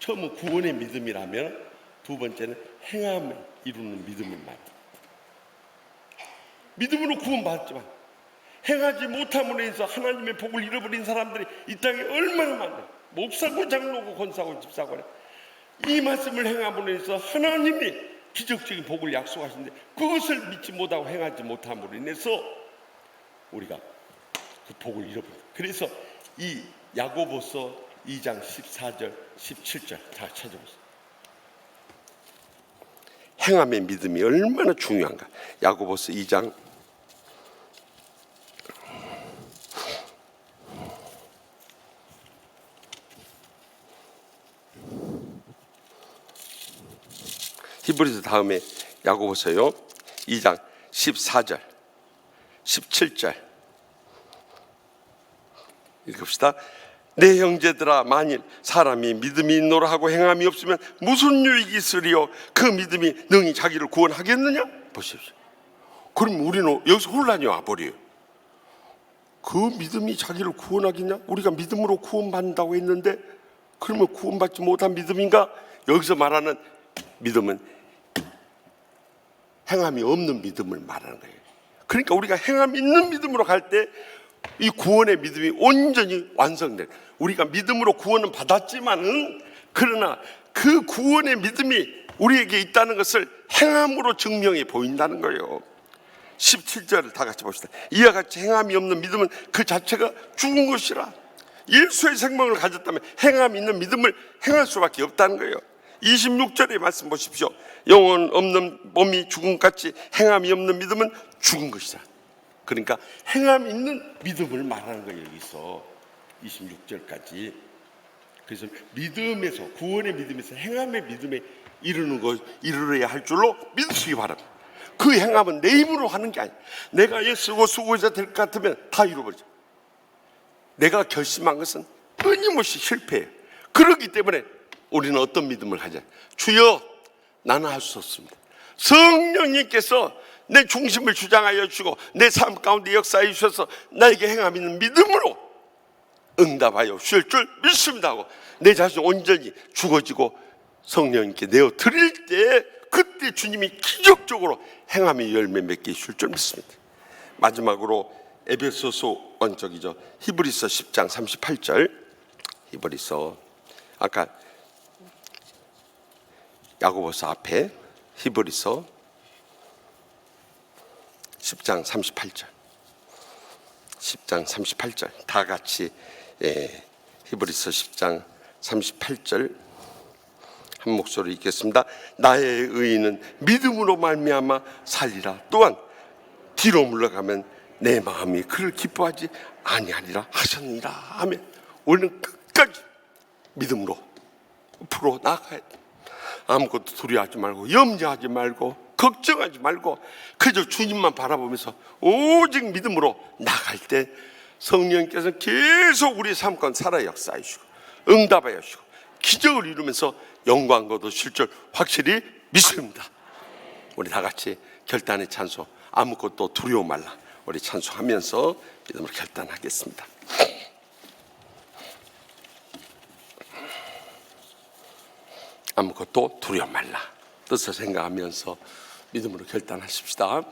Speaker 4: 처음은 구원의 믿음이라면 두 번째는 행함을 이루는 믿음을 말합니다. 믿음으로 구원받았지만 행하지 못함으로 인해서 하나님의 복을 잃어버린 사람들이 이 땅에 얼마나 많아요. 목사고 장로고 권사고 집사고. 이 말씀을 행함으로 인해서 하나님이 기적적인 복을 약속하시는데 그것을 믿지 못하고 행하지 못함으로 인해서 우리가 그 복을 잃어버려요. 그래서 이 야고보서 2장 14절 17절 다 찾아보세요. 행함의 믿음이 얼마나 중요한가. 야고보서 2장 '히브리서 다음에 야고보서요 2장 14절 17절 읽읍시다. 내 형제들아, 만일 사람이 믿음이 있노라 하고 행함이 없으면 무슨 유익이 있으리요? 그 믿음이 능히 자기를 구원하겠느냐? 보십시오. 그럼 우리는 여기서 혼란이 와버려요. 그 믿음이 자기를 구원하겠냐? 우리가 믿음으로 구원받는다고 했는데 그러면 구원받지 못한 믿음인가? 여기서 말하는 믿음은 행함이 없는 믿음을 말하는 거예요. 그러니까 우리가 행함 있는 믿음으로 갈 때 이 구원의 믿음이 온전히 완성돼요. 우리가 믿음으로 구원은 받았지만은, 그러나 그 구원의 믿음이 우리에게 있다는 것을 행함으로 증명해 보인다는 거예요. 17절을 다 같이 봅시다. 이와 같이 행함이 없는 믿음은 그 자체가 죽은 것이라. 예수의 생명을 가졌다면 행함이 있는 믿음을 행할 수밖에 없다는 거예요. 26절의 말씀 보십시오. 영혼 없는 몸이 죽음같이 행함이 없는 믿음은 죽은 것이다. 그러니까 행함 있는 믿음을 말하는 거예요. 여기서 26절까지. 그래서 믿음에서, 구원의 믿음에서 행함의 믿음에 이르러야 할 줄로 믿으시기 바랍니다. 그 행함은 내 힘으로 하는 게 아니에요. 내가 예수고 수고자 될 것 같으면 다 이루어버리죠. 내가 결심한 것은 끊임없이 실패해요. 그렇기 때문에 우리는 어떤 믿음을 가져요? 주여, 나는 할 수 없습니다. 성령님께서 내 중심을 주장하여 주시고 내 삶 가운데 역사해 주셔서 나에게 행함 있는 믿음으로 응답하여 주실 줄 믿습니다 하고 내 자신을 온전히 죽어지고 성령님께 내어 드릴 때, 그때 주님이 기적적으로 행함의 열매 맺게 해주실 줄 믿습니다. 마지막으로 에베소서 원적이죠. 히브리서 10장 38절. 히브리서, 아까 야고보서 앞에 히브리서 10장 38절. 10장 38절 다 같이 히브리서 10장 38절 한 목소리로 읽겠습니다. 나의 의인은 믿음으로 말미암아 살리라. 또한 뒤로 물러가면 내 마음이 그를 기뻐하지 아니하리라 하셨느니라. 하면 우리는 끝까지 믿음으로 앞으로 나아가야 돼. 아무것도 두려워하지 말고 염려하지 말고 걱정하지 말고 그저 주님만 바라보면서 오직 믿음으로 나갈 때 성령께서 계속 우리의 삶 가운데 살아 역사해 주시고 응답하여 주시고 기적을 이루면서 영광 거두실 줄 확실히 믿습니다. 우리 다 같이 결단의 찬송, 아무것도 두려워 말라, 우리 찬송하면서 믿음으로 결단하겠습니다. 아무것도 두려워 말라. 뜻을 생각하면서 믿음으로 결단하십시다.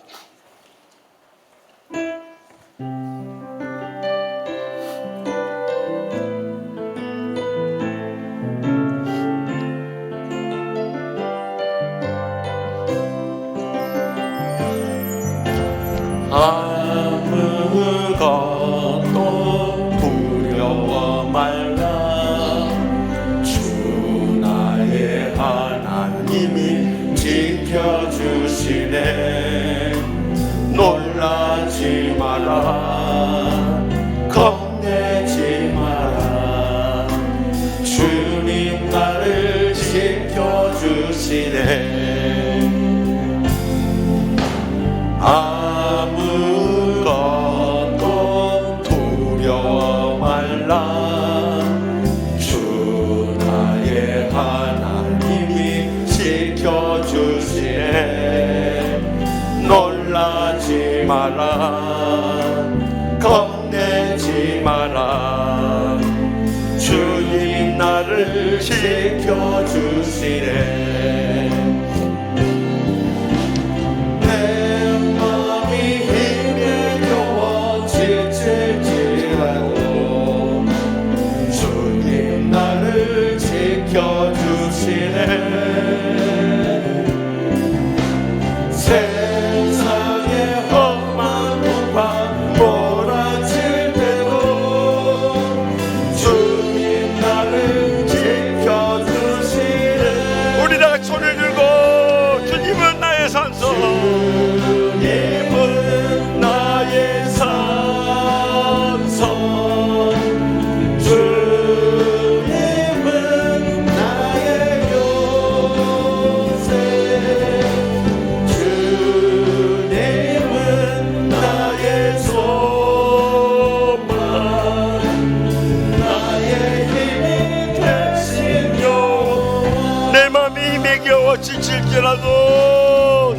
Speaker 1: 아무것도 두려워 말라. 주 나의 하나님이 지켜주시네. 놀라지 마라. 겁내지 마라. 주님 나를 지켜주시네. 아무것도 두려워 말라. 주 나의 하나님이 지켜주시네. 놀라지 마라. 겁내지 마라. 주님 나를 지켜주시네. 세상의 험한 풍파 몰아칠 때도 주님 나를 지켜주시네.
Speaker 4: 우리 다 같이 손을 들고 주님은 나의 산성,
Speaker 1: 주님은 나의 산성, 주님은 나의 요새, 주님은 나의 소망, 나의 힘이 되신 여호와.
Speaker 4: 내 맘이 힘에 겨워 지칠지라도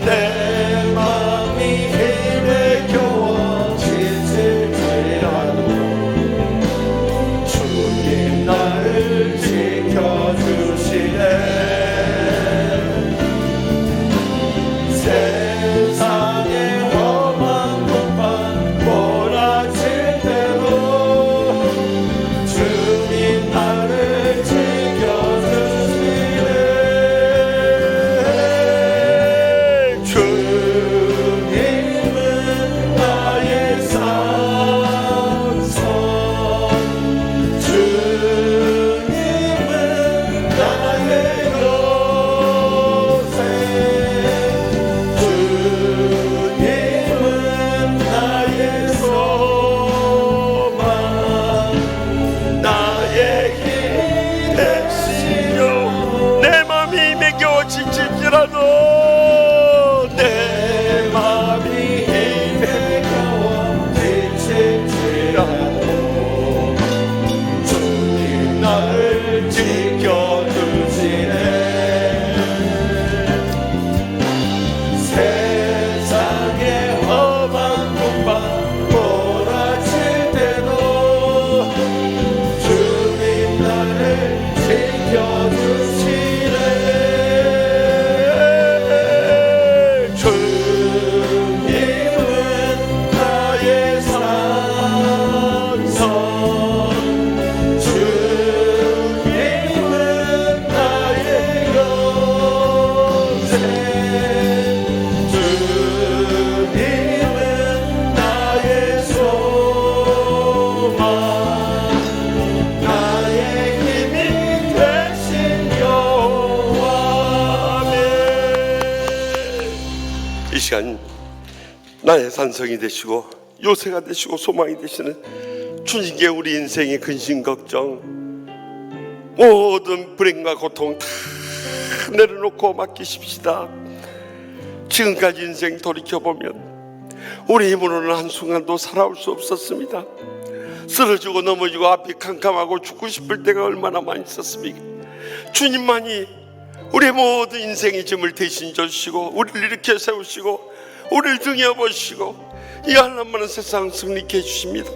Speaker 1: 내 맘이 힘에 겨워 지칠지라도 주님 나를 지켜주시네. 세상의 험한 풍파 몰아칠 때도 주님 나를 지켜주시네. 주님은 나의 산성, 주님은 나의 요새, 주님은 나의 소망, 나의 힘이 되시며.
Speaker 4: 내 맘이 힘에 겨워 지칠지라도
Speaker 1: 내 맘이 힘에 겨워 지칠지라도 주님 나를 지켜주시네. 세상의 험한 풍파 몰아칠 때도 주님 나를 지켜주시네. 주님은 나의 산성, 주님은 나의 요새, 주님은 나의 소망, 나의 힘이 되신 여호와. 아멘.
Speaker 4: 이 시간 나의 산성이 되시고 요새가 되시고 소망이 되시는 주님께 우리 인생의 근심 걱정, 모든 불행과 고통 다 내려놓고 맡기십시다. 지금까지 인생 돌이켜보면 우리 힘으로는 한순간도 살아올 수 없었습니다. 쓰러지고 넘어지고 앞이 캄캄하고 죽고 싶을 때가 얼마나 많이 있었습니까? 주님만이 우리의 모든 인생의 짐을 대신 져주시고 우리를 일으켜 세우시고 우리를 등에 업으시고 이 하나님 많은 세상 승리케 해주십니다.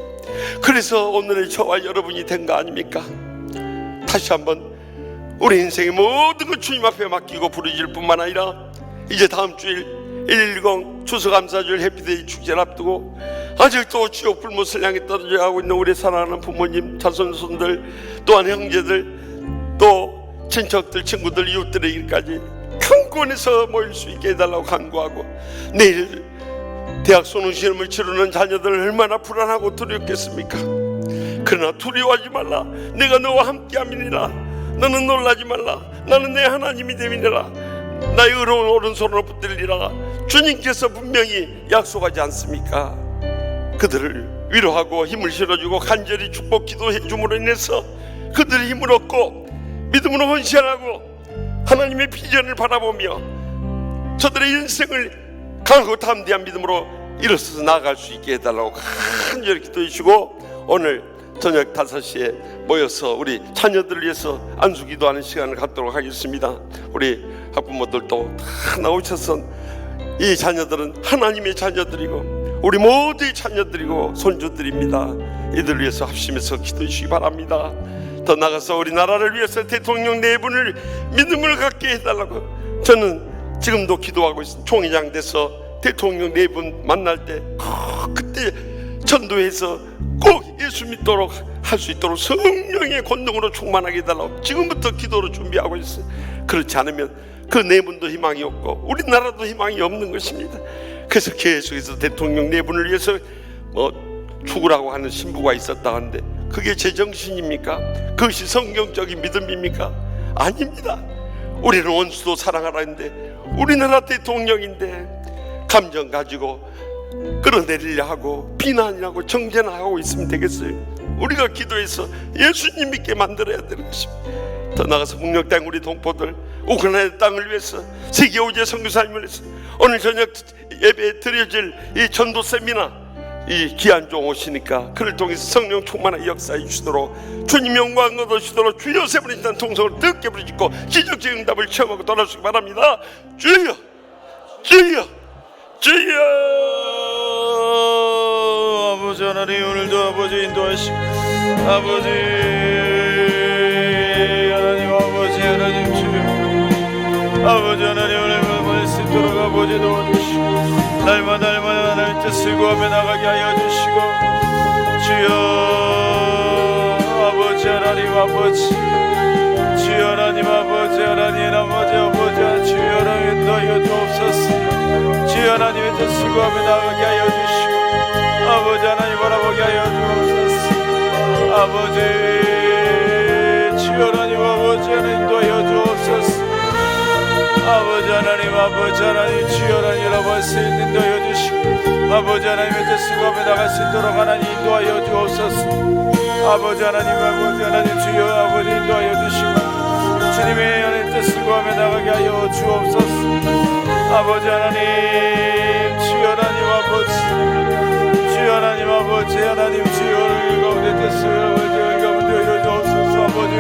Speaker 4: 그래서 오늘의 저와 여러분이 된 거 아닙니까? 다시 한번 우리 인생의 모든 것 주님 앞에 맡기고 부르짖을 뿐만 아니라 이제 다음 주일 110 추수감사절 해피데이 축제를 앞두고 아직도 지옥 불못을 향해 떨어져 가고 있는 우리 사랑하는 부모님, 자손손들, 또한 형제들, 또 친척들, 친구들, 이웃들에게까지 강권에서 모일 수 있게 해달라고 간구하고, 내일 대학 수능 시험을 치르는 자녀들 얼마나 불안하고 두렵겠습니까? 그러나 두려워하지 말라. 내가 너와 함께함이니라. 너는 놀라지 말라. 나는 내 하나님이 됨이니라. 나의 의로운 오른손으로 붙들리라. 주님께서 분명히 약속하지 않습니까? 그들을 위로하고 힘을 실어주고 간절히 축복 기도해 줌으로 인해서 그들이 힘을 얻고 믿음으로 헌신하고 하나님의 비전을 바라보며 저들의 인생을 강하고 담대한 믿음으로 일어서서 나아갈 수 있게 해달라고 간절히 기도해 주시고, 오늘 저녁 5시에 모여서 우리 자녀들을 위해서 안수기도하는 시간을 갖도록 하겠습니다. 우리 학부모들도 다 나오셔서, 이 자녀들은 하나님의 자녀들이고 우리 모두의 자녀들이고 손주들입니다. 이들을 위해서 합심해서 기도해 주시기 바랍니다. 더 나아가서 우리나라를 위해서 대통령 네 분을 믿음을 갖게 해달라고, 저는 지금도 기도하고 있습니다. 총회장 돼서 대통령 네 분 만날 때 그때 전도해서 꼭 예수 믿도록 할 수 있도록 성령의 권능으로 충만하게 해달라고 지금부터 기도로 준비하고 있어요. 그렇지 않으면 그 네 분도 희망이 없고 우리나라도 희망이 없는 것입니다. 그래서 계속해서 대통령 네 분을 위해서 죽으라고 하는 신부가 있었다 하는데, 그게 제정신입니까? 그것이 성경적인 믿음입니까? 아닙니다. 우리는 원수도 사랑하라 했는데 우리나라 대통령인데 감정 가지고 끌어내리려 하고 비난이라고 정죄하고 있으면 되겠어요? 우리가 기도해서 예수님 믿게 만들어야 되는 것입니다. 더 나아가서 북녘 땅 우리 동포들, 우크라이나 땅을 위해서, 세계 오제 선교사님을 위해서 오늘 저녁 예배에 드려질 이 전도 세미나, 이 귀한 종 오시니까 그를 통해서 성령 충만한 역사해 주시도록, 주님 영광 얻으시도록 주여 세 번의 일단 통성으로 뜨겁게 부르짖고 기적적인 응답을 체험하고 돌아오시기 바랍니다. 주여, 주여, 주여.
Speaker 1: 아버지 하나님, 오늘도 아버지 인도하시고, 아버지 하나님, 아버지 하나님 주여, 아버지 하나님 오늘 말씀 들어가 아버지 도와주시고 날마다 하나님 뜻을 구하며 나가게 하여 주시고, 주여 아버지 하나님, 아버지 주여 하나님, 아버지 하나님, 아버지 주여 하나님 인도하여 주옵소서. 주여 하나님의 뜻을 구하며 나가게 하여 주시고 아버지 하나님 바라보게 하여 주옵소서. 아버지 주여 하나님, 아버지 하나님 인도하여 주옵소서. 아버지 하나님, 아버지 하나님 주여 하나님 아버지 인도하여 주시고 아버지 하나님의 뜻을 구하며 나갈 수 있도록 하나님 인도하여 주옵소서. 아버지 하나님, 아버지 하나님 주여 아버지 인도하여 주시고 주님의 하나님 뜻을 구하며 나가게 하여 주옵소서. 아버지 하나님, 주여 하나님, 아버지 주여 하나님, 아버지 하나님 주여 우리 가운데 뜻을 아버지 가운데 하여 주옵소서. 아버지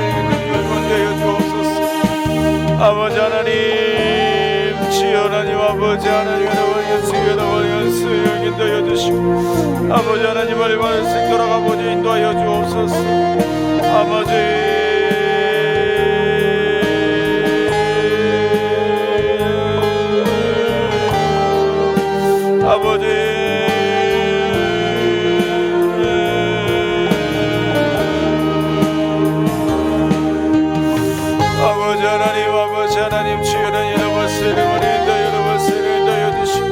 Speaker 1: 가운데 하여 주옵소서. 아버지 하나님, 주여 하나님, 아버지 하나님 아버지 주여 아버지 주여 인도하여 주시고 아버지 하나님 얼마나 생도록 아버지 인도하여 주옵소서. 아버지 아버지 아버지 하나님, 아버지 하나님 주여 하나님 인도하여 주시고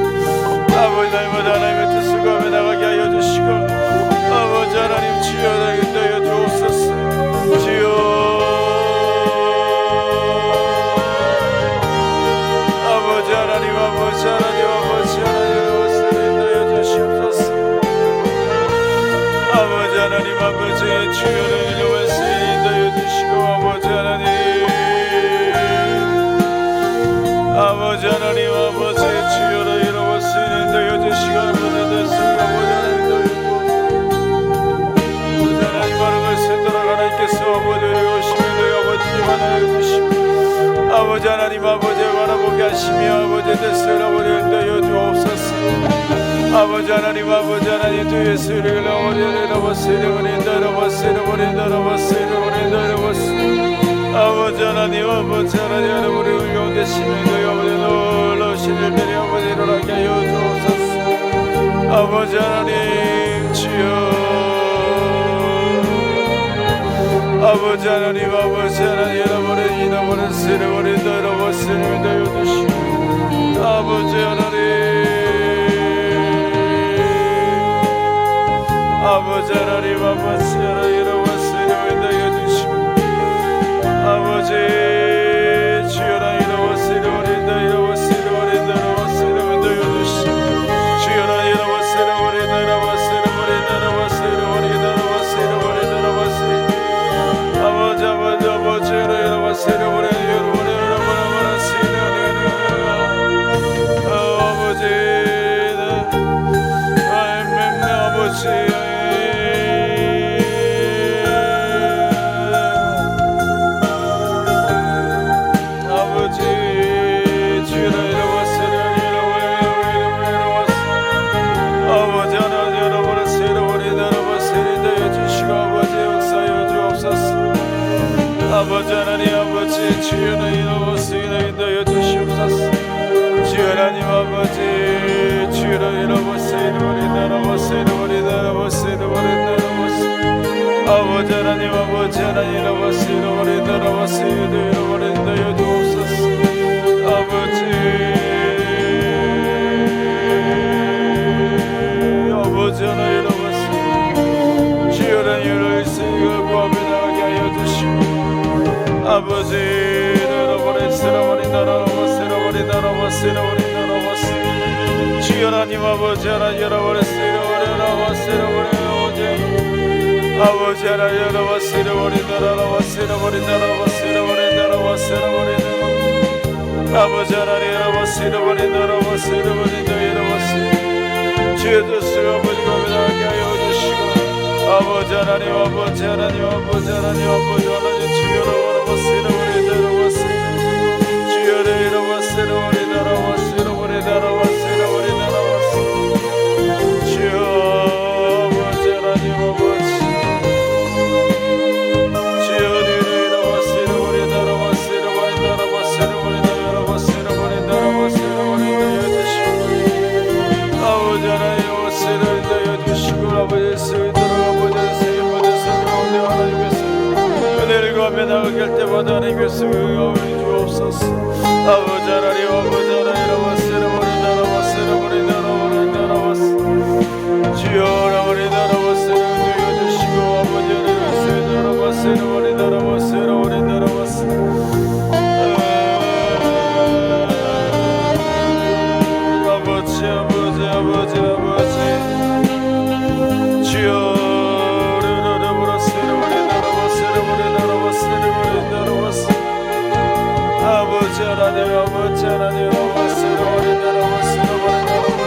Speaker 1: 아버지 날마다 하나님의 뜻을 구하며 나가게 하여 주시고 아버지 하나님 주여 하나님 인도하여 주옵소서. 주여 아버지 하나님, 아버지 하나님, 아버지 하나님 아버지 하나님, 아버지 주여를 이루어서 인도해 주시고 아버지 하나님, 아버지 하나님, 아버지 주여를 이루어서 인도해 주시고 아버지 하나님 인도해 주시고 아버지 하나님 바른 것을 돌아가 하나님께서 아버지 오시면 아버지 하나님 주시고 아버지 하나님, 아버지 바라보게 하시며 아버지 뜻을 아버지 인도해 주옵소서. 아버지 하나님, 아버지 하나님 주 예수를 아버지
Speaker 5: 아버지 하나님 아버지 하나님 우리 가운데 심해도 아버지 놀라우신 일들이 아버지 일어나게 하여 주옵소서. 아버지 하나님 주여 아버지 하나님 아버지 하나님 잃어버린 세례버린 너희로 세례를 내어 주시고 아버지 하나님 아버지 하나님 아버지 하나님 잃어버린 세례를 내어 주시고 아버지 주여라 잃어버린 세례버린 너희로 세례버린 너희로 세례를 내어 주시고 주여라 잃어버린 세례버린 너희로 세례버린 너희로 세례버린 너희로 세례버린 너희로 세례 아버지 아버지 아버지 여러분 세례버려 여러분 여러분 세례버려 아버지 아버지 아버지 주여 여러분 아버지 하나님 여러분의 세례버린 여러분 세례되어 주시고 아버지 역사여 주옵소서. 아버지 하나님 아버지 주여 이름으로 세례되어 주시옵소서. 주여 하나님 아버지 주여 이름으로 세례버린 여러분 세례버린 여러분 세례버린 여러분 아버지 하나님 아버지 하나님 이름으로 세례버린 여러분 세례되어 주옵소서. 아버지 아버지 하나님 이름으로 주여 이름으로 세례를 구하며 하여 주시고 아버지 여러분의 세례버린 여러분 세례버린 여러분 세례버린 여러분 주여 하나님 아버지 하나님 여러분의 세례버린 여러분 세례버린 아버지 하나님 여러분 세례버린 여러분 세례버린 여러분 세례버린 여러분 세례버린 여러분 아버지 하나님 여러분 세례버린 여러분 세례버린 여러분 주여 주시고 아버지가 믿어가게 하여 주시고 아버지 하나님 아버지 하나님 아버지 하나님 아버지 하나님 주여 세례버린 여러분 주여 여러분 세례버린 여러분 세례버린 여러분 세례버린 여러분 주여 아버지 하나님 아버지 주여 여러분 세례버린 여러분 세례버린 여러분 세례버린 여러분 세례버린 여러분 세례버린 주시고 아버지 하나님 세례를 내어 주시고 아버지 세례들어 아버지 세례받은 세례 가운데 하나님께서 은혜를 구하며 나가게 할 때마다 하나님께서 응하여 주옵소서. 아버지 하나님 아버지 하나님 여러분 세례버린 여러분 세례버린 여러분 여러분 주여 여러분 여러분 세례를 내어 주시고 아버지 하나님 세례 여러분 세례버린 여러분 세례버린 여러분 아버지 아버지 아버지 아버지 주여 아버지 하나님 아버지 하나님 세례버린 여러분 세례버린 여러분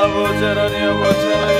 Speaker 5: 아버지 하나님 아버지 하나님